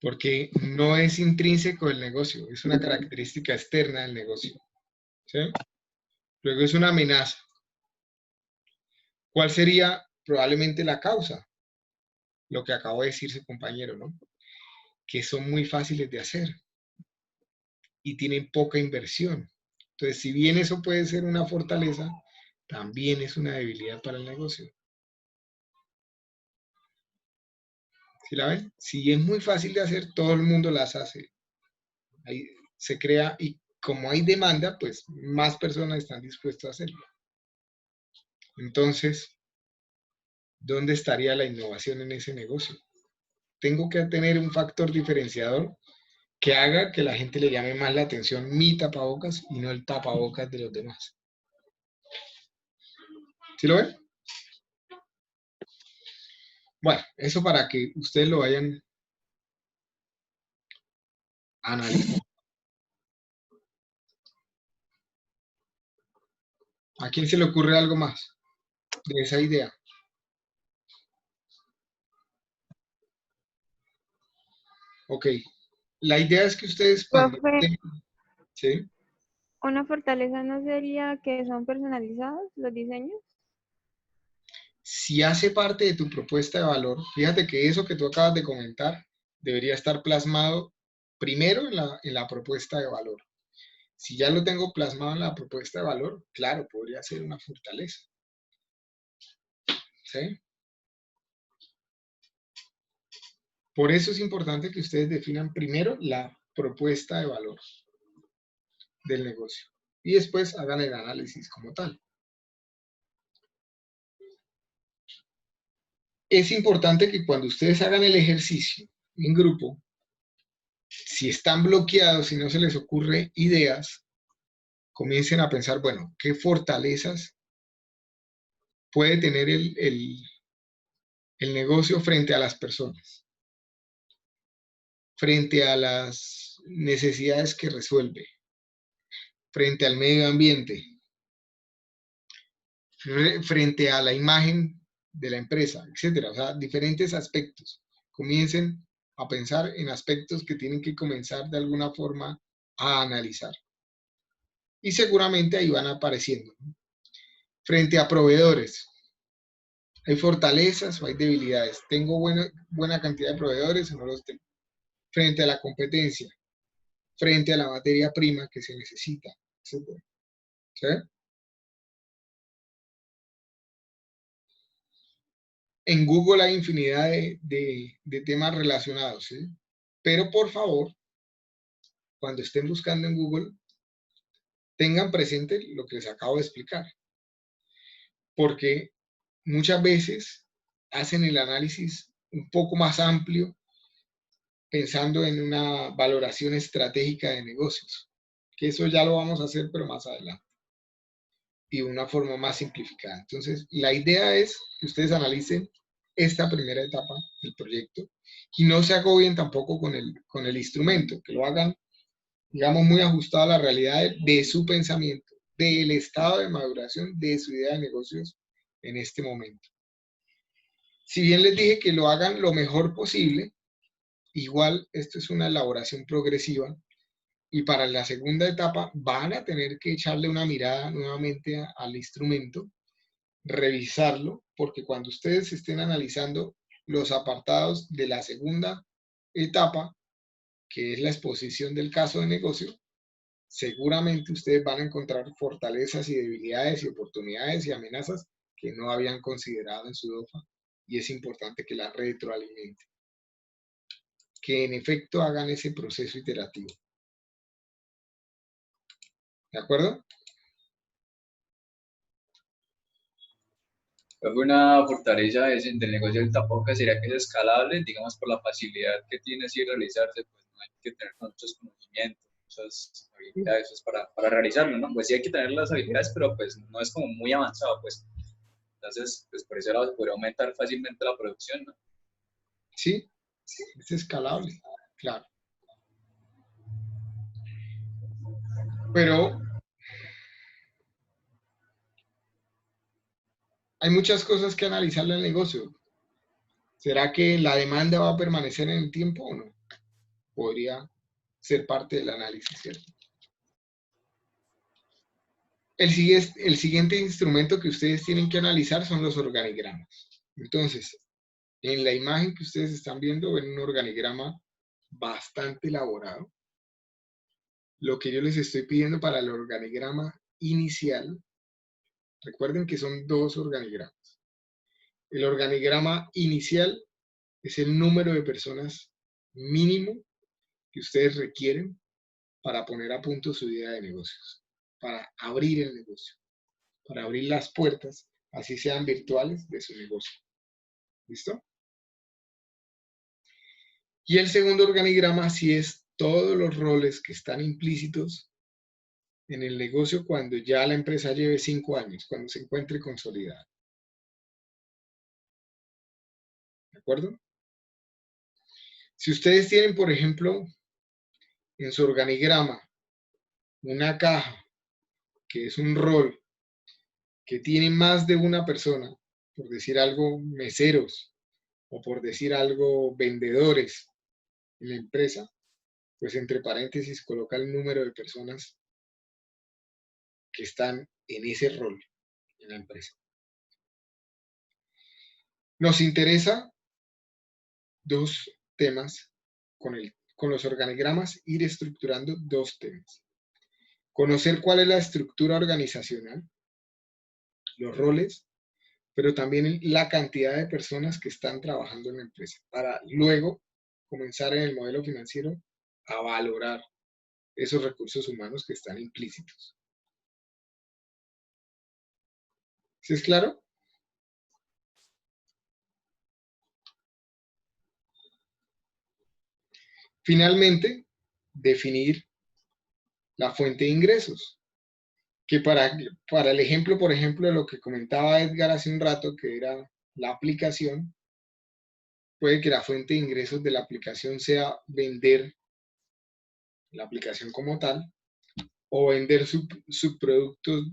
A: Porque no es intrínseco del negocio, es una característica externa del negocio. ¿Sí? Luego es una amenaza. ¿Cuál sería probablemente la causa? Lo que acabo de decir su compañero, ¿no? Que son muy fáciles de hacer y tienen poca inversión. Entonces, si bien eso puede ser una fortaleza, también es una debilidad para el negocio. ¿Sí la ven? Si es muy fácil de hacer, todo el mundo las hace. Ahí se crea, y como hay demanda, pues más personas están dispuestas a hacerlo. Entonces, ¿dónde estaría la innovación en ese negocio? Tengo que tener un factor diferenciador que haga que la gente le llame más la atención mi tapabocas y no el tapabocas de los demás. ¿Sí lo ven? Bueno, eso para que ustedes lo vayan a analizar. ¿A quién se le ocurre algo más de esa idea? Ok. La idea es que ustedes cuando...
G: Profe,
A: ¿Sí?
G: ¿una fortaleza no sería que son personalizados los diseños?
A: Si hace parte de tu propuesta de valor, fíjate que eso que tú acabas de comentar debería estar plasmado primero en la propuesta de valor. Si ya lo tengo plasmado en la propuesta de valor, claro, podría ser una fortaleza. ¿Sí? Por eso es importante que ustedes definan primero la propuesta de valor del negocio y después hagan el análisis como tal. Es importante que cuando ustedes hagan el ejercicio en grupo, si están bloqueados, si no se les ocurre ideas, comiencen a pensar, bueno, ¿qué fortalezas puede tener el negocio frente a las personas? Frente a las necesidades que resuelve frente al medio ambiente, frente a la imagen de la empresa, etcétera. O sea, diferentes aspectos. Comiencen a pensar en aspectos que tienen que comenzar de alguna forma a analizar. Y seguramente ahí van apareciendo, ¿no? Frente a proveedores, ¿hay fortalezas o hay debilidades? ¿Tengo buena cantidad de proveedores o no los tengo? Frente a la competencia, frente a la materia prima que se necesita, etcétera. ¿Sí? En Google hay infinidad de temas relacionados, ¿sí? Pero por favor, cuando estén buscando en Google, tengan presente lo que les acabo de explicar. Porque muchas veces hacen el análisis un poco más amplio pensando en una valoración estratégica de negocios, que eso ya lo vamos a hacer, pero más adelante, y de una forma más simplificada. Entonces, la idea es que ustedes analicen esta primera etapa del proyecto y no se agobien tampoco con el instrumento, que lo hagan, digamos, muy ajustado a la realidad de su pensamiento, del estado de maduración de su idea de negocios en este momento. Si bien les dije que lo hagan lo mejor posible, igual esto es una elaboración progresiva y para la segunda etapa van a tener que echarle una mirada nuevamente al instrumento, revisarlo, porque cuando ustedes estén analizando los apartados de la segunda etapa, que es la exposición del caso de negocio, seguramente ustedes van a encontrar fortalezas y debilidades y oportunidades y amenazas que no habían considerado en su DOFA y es importante que la retroalimenten, que en efecto hagan ese proceso iterativo. ¿De acuerdo?
D: Una fortaleza del negocio del tapabocas sería que es escalable, digamos, por la facilidad que tiene así realizarse, pues no hay que tener muchos conocimientos, muchas habilidades pues, para realizarlo, ¿no? Pues sí hay que tener las habilidades, pero pues no es como muy avanzado, pues. Entonces, pues por ese lado se podría aumentar fácilmente la producción, ¿no?
A: Sí, es escalable, claro. Pero hay muchas cosas que analizar en el negocio. ¿Será que la demanda va a permanecer en el tiempo o no? Podría ser parte del análisis, ¿cierto? El siguiente instrumento que ustedes tienen que analizar son los organigramas. Entonces, en la imagen que ustedes están viendo, ven un organigrama bastante elaborado. Lo que yo les estoy pidiendo para el organigrama inicial, recuerden que son dos organigramas. El organigrama inicial es el número de personas mínimo que ustedes requieren para poner a punto su idea de negocios, para abrir el negocio, para abrir las puertas, así sean virtuales, de su negocio. ¿Listo? Y el segundo organigrama sí es todos los roles que están implícitos en el negocio cuando ya la empresa lleve 5 años, cuando se encuentre consolidada. ¿De acuerdo? Si ustedes tienen, por ejemplo, en su organigrama una caja, que es un rol, que tiene más de una persona, por decir algo, meseros, o por decir algo, vendedores en la empresa, pues entre paréntesis coloca el número de personas que están en ese rol en la empresa. Nos interesa dos temas con los organigramas, ir estructurando dos temas. Conocer cuál es la estructura organizacional, los roles, pero también la cantidad de personas que están trabajando en la empresa, para luego comenzar en el modelo financiero a valorar esos recursos humanos que están implícitos. ¿Sí es claro? Finalmente, definir la fuente de ingresos, que para el ejemplo, por ejemplo, de lo que comentaba Edgar hace un rato, que era la aplicación, puede que la fuente de ingresos de la aplicación sea vender la aplicación como tal, o vender subproductos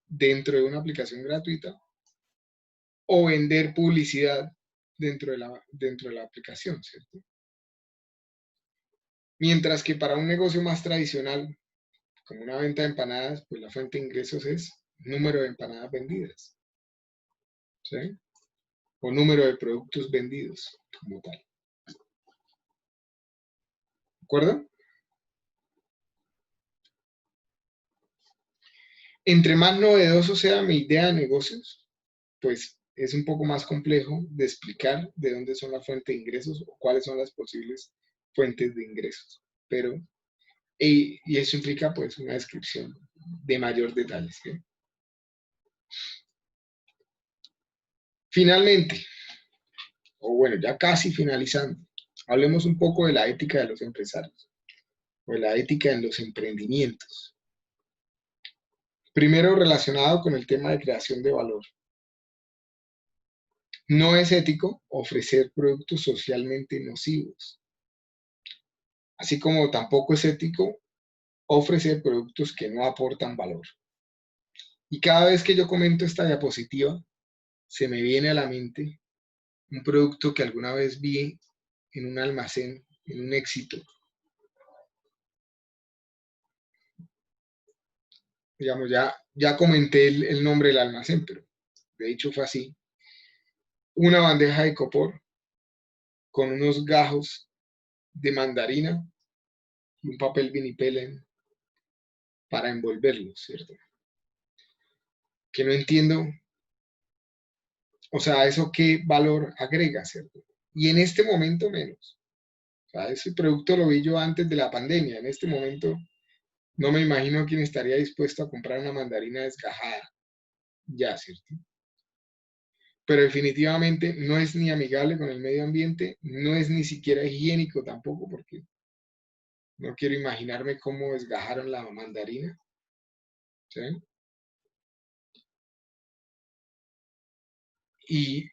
A: dentro de una aplicación gratuita, o vender publicidad dentro de la aplicación, ¿cierto? Mientras que para un negocio más tradicional, como una venta de empanadas, pues la fuente de ingresos es número de empanadas vendidas, ¿sí? O número de productos vendidos, como tal. ¿De acuerdo? Entre más novedoso sea mi idea de negocios, pues es un poco más complejo de explicar de dónde son las fuentes de ingresos o cuáles son las posibles fuentes de ingresos. Pero, y eso implica pues una descripción de mayor detalle, ¿sí? Finalmente, o bueno, ya casi finalizando, hablemos un poco de la ética de los empresarios, o de la ética en los emprendimientos. Primero, relacionado con el tema de creación de valor. No es ético ofrecer productos socialmente nocivos, así como tampoco es ético ofrecer productos que no aportan valor. Y cada vez que yo comento esta diapositiva, se me viene a la mente un producto que alguna vez vi en un almacén, en un Éxito. Digamos, ya comenté el nombre del almacén, pero de hecho fue así. Una bandeja de copor con unos gajos de mandarina y un papel vinipel para envolverlos, ¿cierto? Que no entiendo, o sea, ¿eso qué valor agrega, cierto? Y en este momento menos. O sea, ese producto lo vi yo antes de la pandemia. En este momento no me imagino quién estaría dispuesto a comprar una mandarina desgajada. Ya, ¿cierto? Pero definitivamente no es ni amigable con el medio ambiente, no es ni siquiera higiénico tampoco, porque no quiero imaginarme cómo desgajaron la mandarina, ¿sí? Y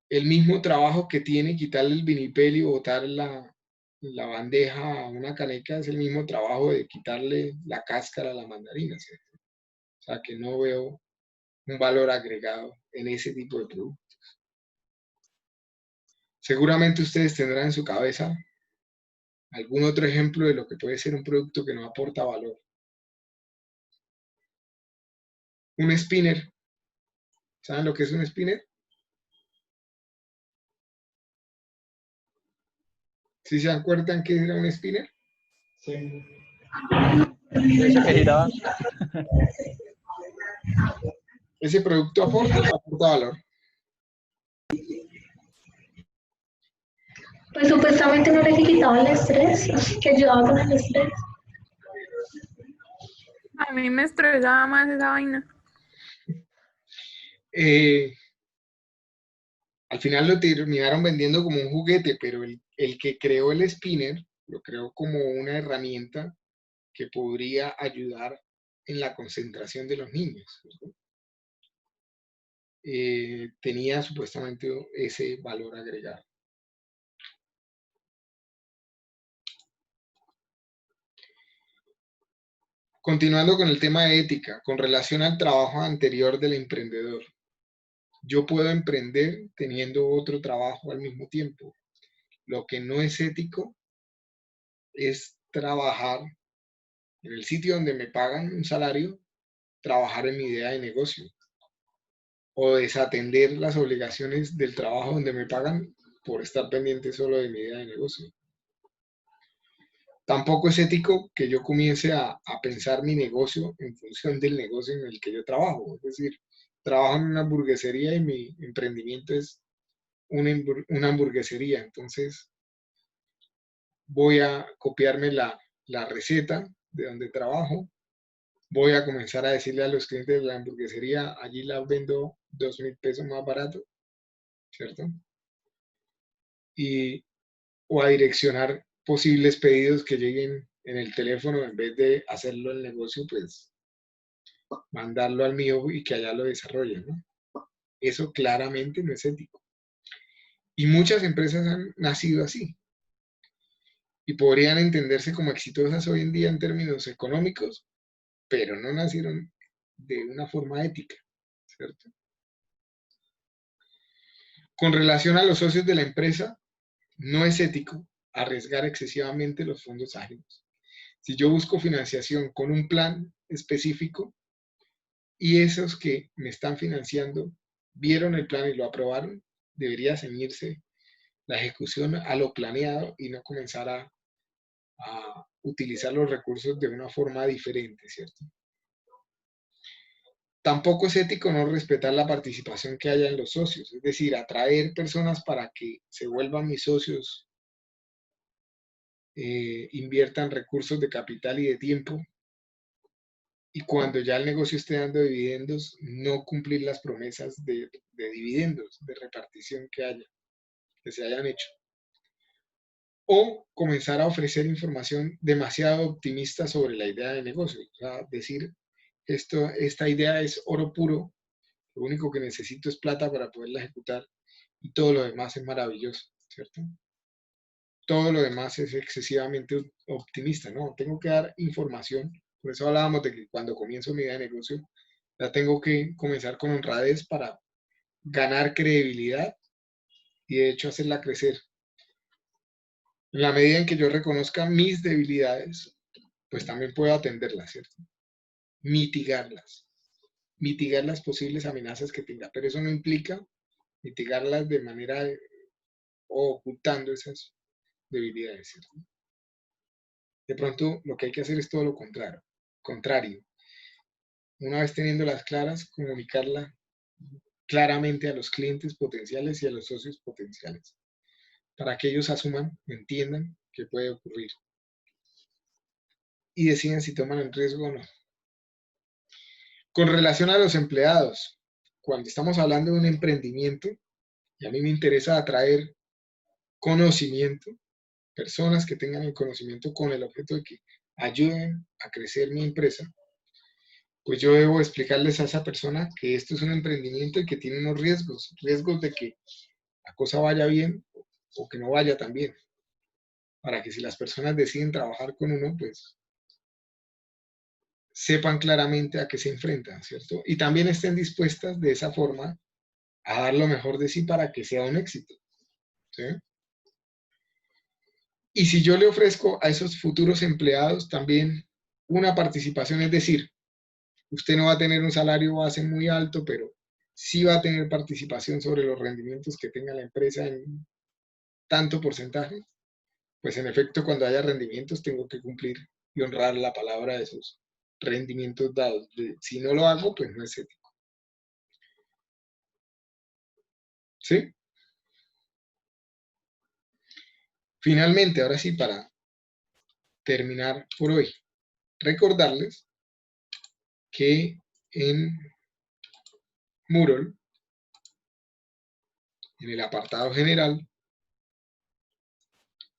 A: el mismo trabajo que tiene quitarle el vinipel y botar la bandeja a una caneca es el mismo trabajo de quitarle la cáscara a la mandarina, ¿cierto? O sea que no veo un valor agregado en ese tipo de productos. Seguramente ustedes tendrán en su cabeza algún otro ejemplo de lo que puede ser un producto que no aporta valor. Un spinner. ¿Saben lo que es un spinner? ¿Sí se acuerdan qué era un spinner?
H: Sí.
B: Ese que giraba.
A: ¿Ese producto aporta o no aporta valor?
I: Pues supuestamente no le quitaba el estrés, que ayudaba con el estrés.
G: A mí me estresaba más esa vaina.
A: Al final lo terminaron vendiendo como un juguete, pero el que creó el spinner lo creó como una herramienta que podría ayudar en la concentración de los niños, ¿no? Tenía supuestamente ese valor agregado. Continuando con el tema de ética, con relación al trabajo anterior del emprendedor. Yo puedo emprender teniendo otro trabajo al mismo tiempo. Lo que no es ético es trabajar en el sitio donde me pagan un salario, trabajar en mi idea de negocio o desatender las obligaciones del trabajo donde me pagan por estar pendiente solo de mi idea de negocio. Tampoco es ético que yo comience a pensar mi negocio en función del negocio en el que yo trabajo. Es decir, trabajo en una hamburguesería y mi emprendimiento es una hamburguesería. Entonces, voy a copiarme la receta de donde trabajo. Voy a comenzar a decirle a los clientes de la hamburguesería, allí la vendo 2.000 pesos más barato, ¿cierto? O a direccionar posibles pedidos que lleguen en el teléfono, en vez de hacerlo en el negocio, pues mandarlo al mío y que allá lo desarrollen, ¿no? Eso claramente no es ético. Y muchas empresas han nacido así. y podrían entenderse como exitosas hoy en día en términos económicos, pero no nacieron de una forma ética, ¿cierto? Con relación a los socios de la empresa, no es ético arriesgar excesivamente los fondos ajenos. Si yo busco financiación con un plan específico y esos que me están financiando vieron el plan y lo aprobaron, debería ceñirse la ejecución a lo planeado y no comenzar a utilizar los recursos de una forma diferente, ¿cierto? Tampoco es ético no respetar la participación que haya en los socios, es decir, atraer personas para que se vuelvan mis socios, inviertan recursos de capital y de tiempo, y cuando ya el negocio esté dando dividendos, no cumplir las promesas de dividendos, de repartición que se hayan hecho. O comenzar a ofrecer información demasiado optimista sobre la idea de negocio. O sea, decir, esta idea es oro puro, lo único que necesito es plata para poderla ejecutar y todo lo demás es maravilloso, ¿cierto? Todo lo demás es excesivamente optimista, ¿no? Tengo que dar información. Por eso hablábamos de que cuando comienzo mi idea de negocio, la tengo que comenzar con honradez para ganar credibilidad y de hecho hacerla crecer. En la medida en que yo reconozca mis debilidades, pues también puedo atenderlas, ¿cierto? Mitigar las posibles amenazas que tenga, pero eso no implica mitigarlas de manera o ocultando esas debilidades, ¿cierto? De pronto lo que hay que hacer es todo lo contrario. Una vez teniéndolas claras, comunicarla claramente a los clientes potenciales y a los socios potenciales, para que ellos asuman, entiendan qué puede ocurrir y decidan si toman el riesgo o no. Con relación a los empleados, cuando estamos hablando de un emprendimiento, y a mí me interesa atraer conocimiento, personas que tengan el conocimiento con el objeto de que ayuden a crecer mi empresa, pues yo debo explicarles a esa persona que esto es un emprendimiento y que tiene unos riesgos de que la cosa vaya bien o que no vaya tan bien, para que si las personas deciden trabajar con uno, pues sepan claramente a qué se enfrentan, ¿cierto? Y también estén dispuestas de esa forma a dar lo mejor de sí para que sea un éxito, ¿sí? Y si yo le ofrezco a esos futuros empleados también una participación, es decir, usted no va a tener un salario base muy alto, pero sí va a tener participación sobre los rendimientos que tenga la empresa en tanto porcentaje, pues en efecto cuando haya rendimientos tengo que cumplir y honrar la palabra de esos rendimientos dados. Si no lo hago, pues no es ético. ¿Sí? Finalmente, ahora sí, para terminar por hoy, recordarles que en Moodle, en el apartado general,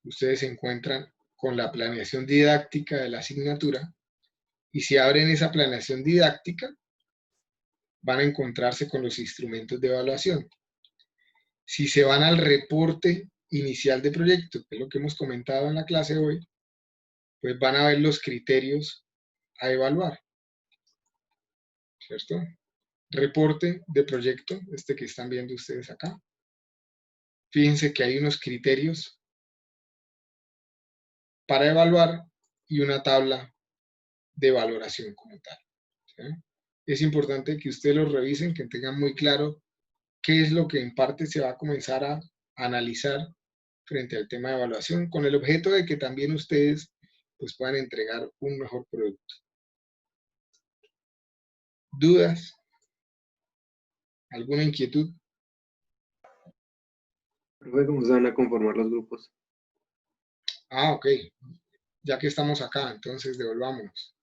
A: ustedes se encuentran con la planeación didáctica de la asignatura y si abren esa planeación didáctica, van a encontrarse con los instrumentos de evaluación. Si se van al reporte inicial de proyecto, que es lo que hemos comentado en la clase hoy, pues van a ver los criterios a evaluar, ¿cierto? Reporte de proyecto, este que están viendo ustedes acá. Fíjense que hay unos criterios para evaluar y una tabla de valoración como tal, ¿sí? Es importante que ustedes los revisen, que tengan muy claro qué es lo que en parte se va a comenzar a analizar frente al tema de evaluación, con el objeto de que también ustedes pues, puedan entregar un mejor producto. ¿Dudas? ¿Alguna inquietud?
H: Profe, ¿cómo se van a conformar los grupos?
A: Ah, ok. Ya que estamos acá, entonces devolvámonos.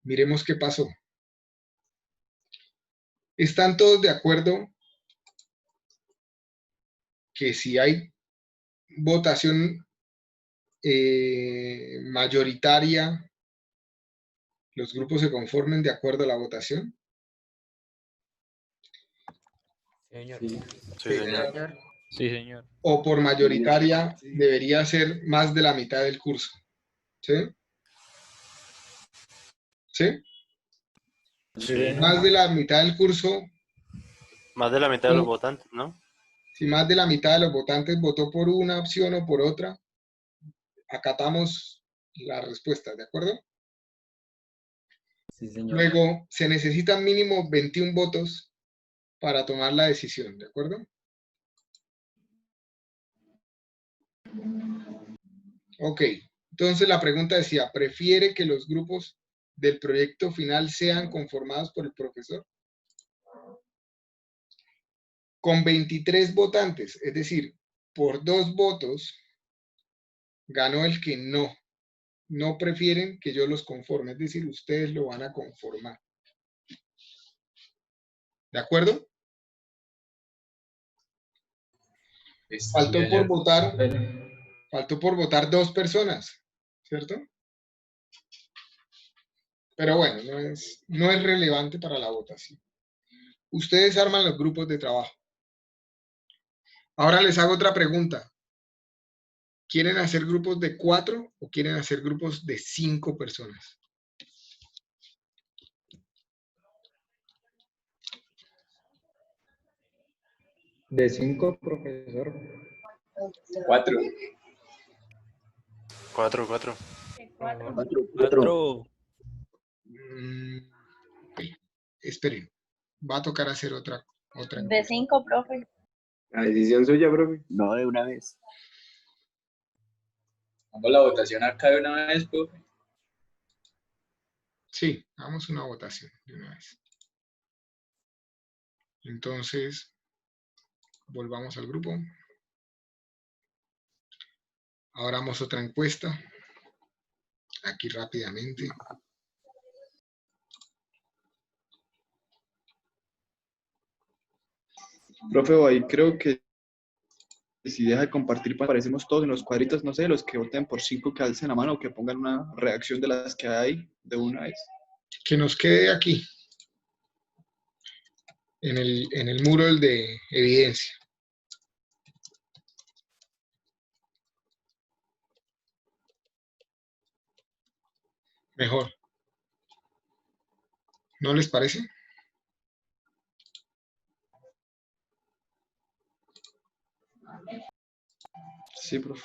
A: Miremos qué pasó. ¿Están todos de acuerdo que si hay votación mayoritaria, los grupos se conformen de acuerdo a la votación?
F: Señor.
J: Sí,
A: Sí.
J: señor. Sí, señor.
A: O por mayoritaria debería ser más de la mitad del curso. ¿Sí? ¿Sí?
J: Sí.
A: Más de la mitad del curso,
K: Más de la mitad de los votantes, ¿no?
A: si más de la mitad de los votantes votó por una opción o por otra, acatamos la respuesta, ¿de acuerdo?
B: Sí, señor.
A: Luego, se necesitan mínimo 21 votos para tomar la decisión, ¿de acuerdo? Ok, entonces la pregunta decía, ¿prefiere que los grupos del proyecto final sean conformados por el profesor? Con 23 votantes, es decir, por 2 votos, ganó el que no prefieren que yo los conforme, es decir, ustedes lo van a conformar. ¿De acuerdo? Faltó por votar, faltó por votar 2 personas, ¿cierto? Pero bueno, no es relevante para la votación. Ustedes arman los grupos de trabajo. Ahora les hago otra pregunta. ¿Quieren hacer grupos de 4 o quieren hacer grupos de 5 personas?
L: De 5, profesor.
D: 4.
K: 4, 4.
J: 4.
A: Ok, esperen. Va a tocar hacer otra.
M: De 5, profe.
H: La decisión suya, profe.
N: No, de una vez.
D: Vamos la votación acá de una vez, profe.
A: Sí, hagamos una votación de una vez. Entonces, volvamos al grupo. Abramos otra encuesta. Aquí rápidamente.
O: Profe, ahí creo que si deja de compartir, aparecemos todos en los cuadritos, no sé, los que voten por 5 que alcen la mano o que pongan una reacción de las que hay de una vez.
A: Que nos quede aquí, en el muro el de evidencia. Mejor. ¿No les parece?
O: Sí, profe.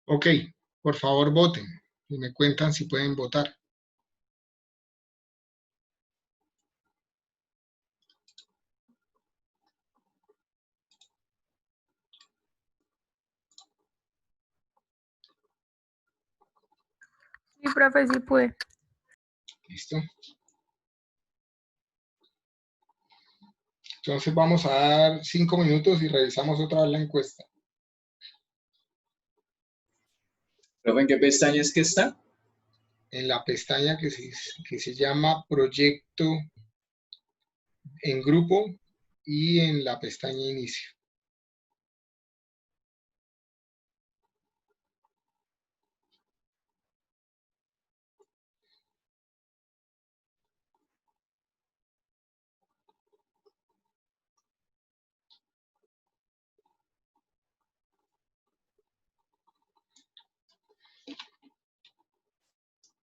A: Ok, por favor voten y me cuentan si pueden votar.
G: Sí, profe, sí pude.
A: ¿Listo? Entonces vamos a dar 5 minutos y revisamos otra vez la encuesta.
D: ¿Profe, en qué pestaña es que está?
A: En la pestaña que se llama Proyecto en Grupo y en la pestaña Inicio.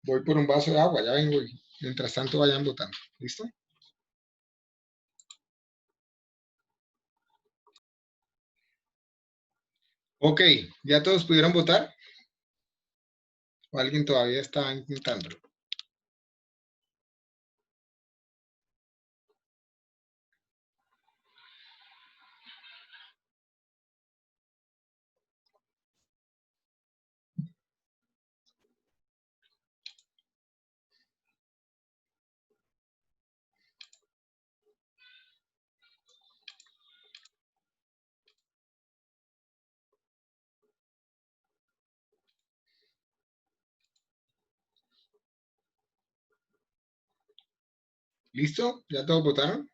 A: Voy por un vaso de agua, ya vengo. Mientras tanto vayan votando. ¿Listo? Ok, ¿ya todos pudieron votar? ¿O alguien todavía está intentando? ¿Listo? ¿Ya todos votaron?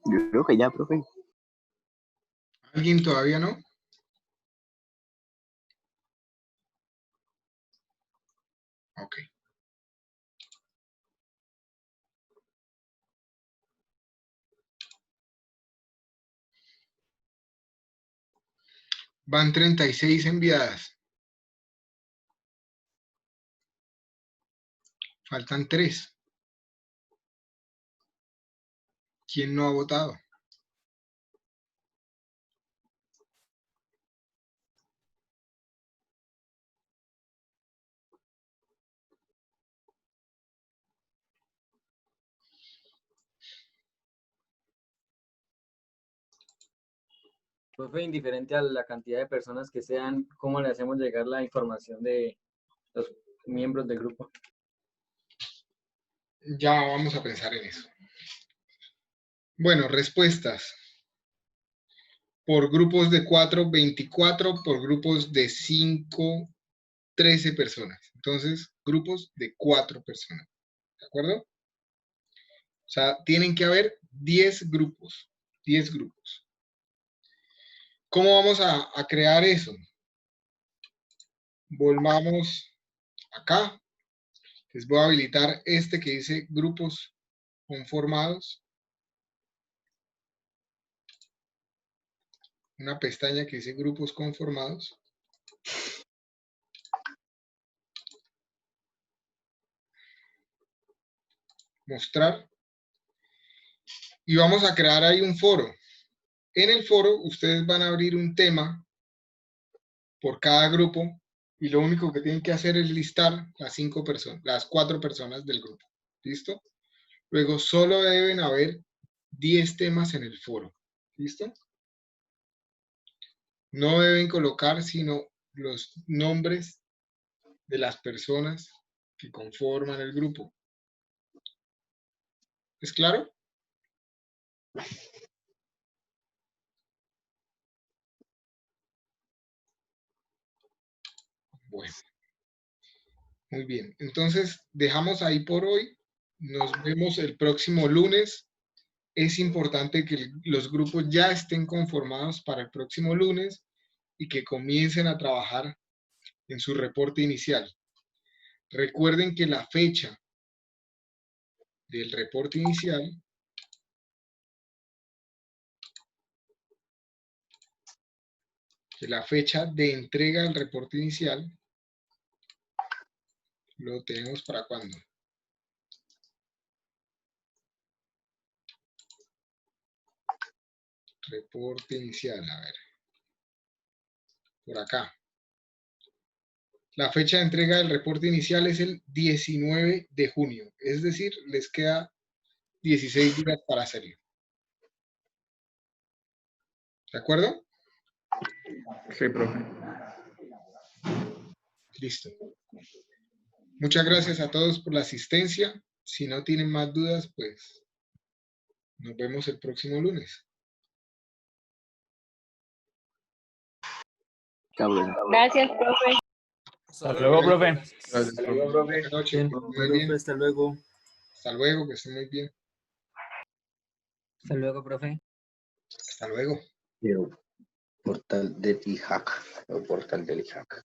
H: Yo creo que ya, profe.
A: ¿Alguien todavía no? Ok. Van 36 enviadas. Faltan 3. ¿Quién no ha votado?
B: Profe, indiferente a la cantidad de personas que sean, ¿cómo le hacemos llegar la información de los miembros del grupo?
A: Ya vamos a pensar en eso. Bueno, respuestas. Por grupos de 4, 24. Por grupos de 5, 13 personas. Entonces, grupos de 4 personas. ¿De acuerdo? O sea, tienen que haber 10 grupos. 10 grupos. ¿Cómo vamos a crear eso? Volvamos acá. Les voy a habilitar este que dice grupos conformados. Una pestaña que dice grupos conformados. Mostrar. Y vamos a crear ahí un foro. En el foro ustedes van a abrir un tema por cada grupo y lo único que tienen que hacer es listar las 4 personas del grupo. ¿Listo? Luego solo deben haber 10 temas en el foro. ¿Listo? No deben colocar sino los nombres de las personas que conforman el grupo. ¿Es claro? Bueno. Muy bien. Entonces, dejamos ahí por hoy. Nos vemos el próximo lunes. Es importante que los grupos ya estén conformados para el próximo lunes y que comiencen a trabajar en su reporte inicial. Recuerden que la fecha del reporte inicial que la fecha de entrega del reporte inicial lo tenemos para cuándo. Reporte inicial, a ver. Por acá. La fecha de entrega del reporte inicial es el 19 de junio, es decir, les queda 16 días para hacerlo. ¿De acuerdo?
O: Sí, profe.
A: Listo. Muchas gracias a todos por la asistencia. Si no tienen más dudas, pues nos vemos el próximo lunes.
M: Gracias, profe.
J: Hasta luego, profe.
O: Gracias,
J: Hasta luego,
O: profe.
J: profe.
A: Buenas noches. Muy bien.
B: Hasta luego.
A: Hasta luego, que estén muy bien.
E: Hasta luego, profe.
A: Hasta luego.
N: Portal del IHAC, o portal del IHAC.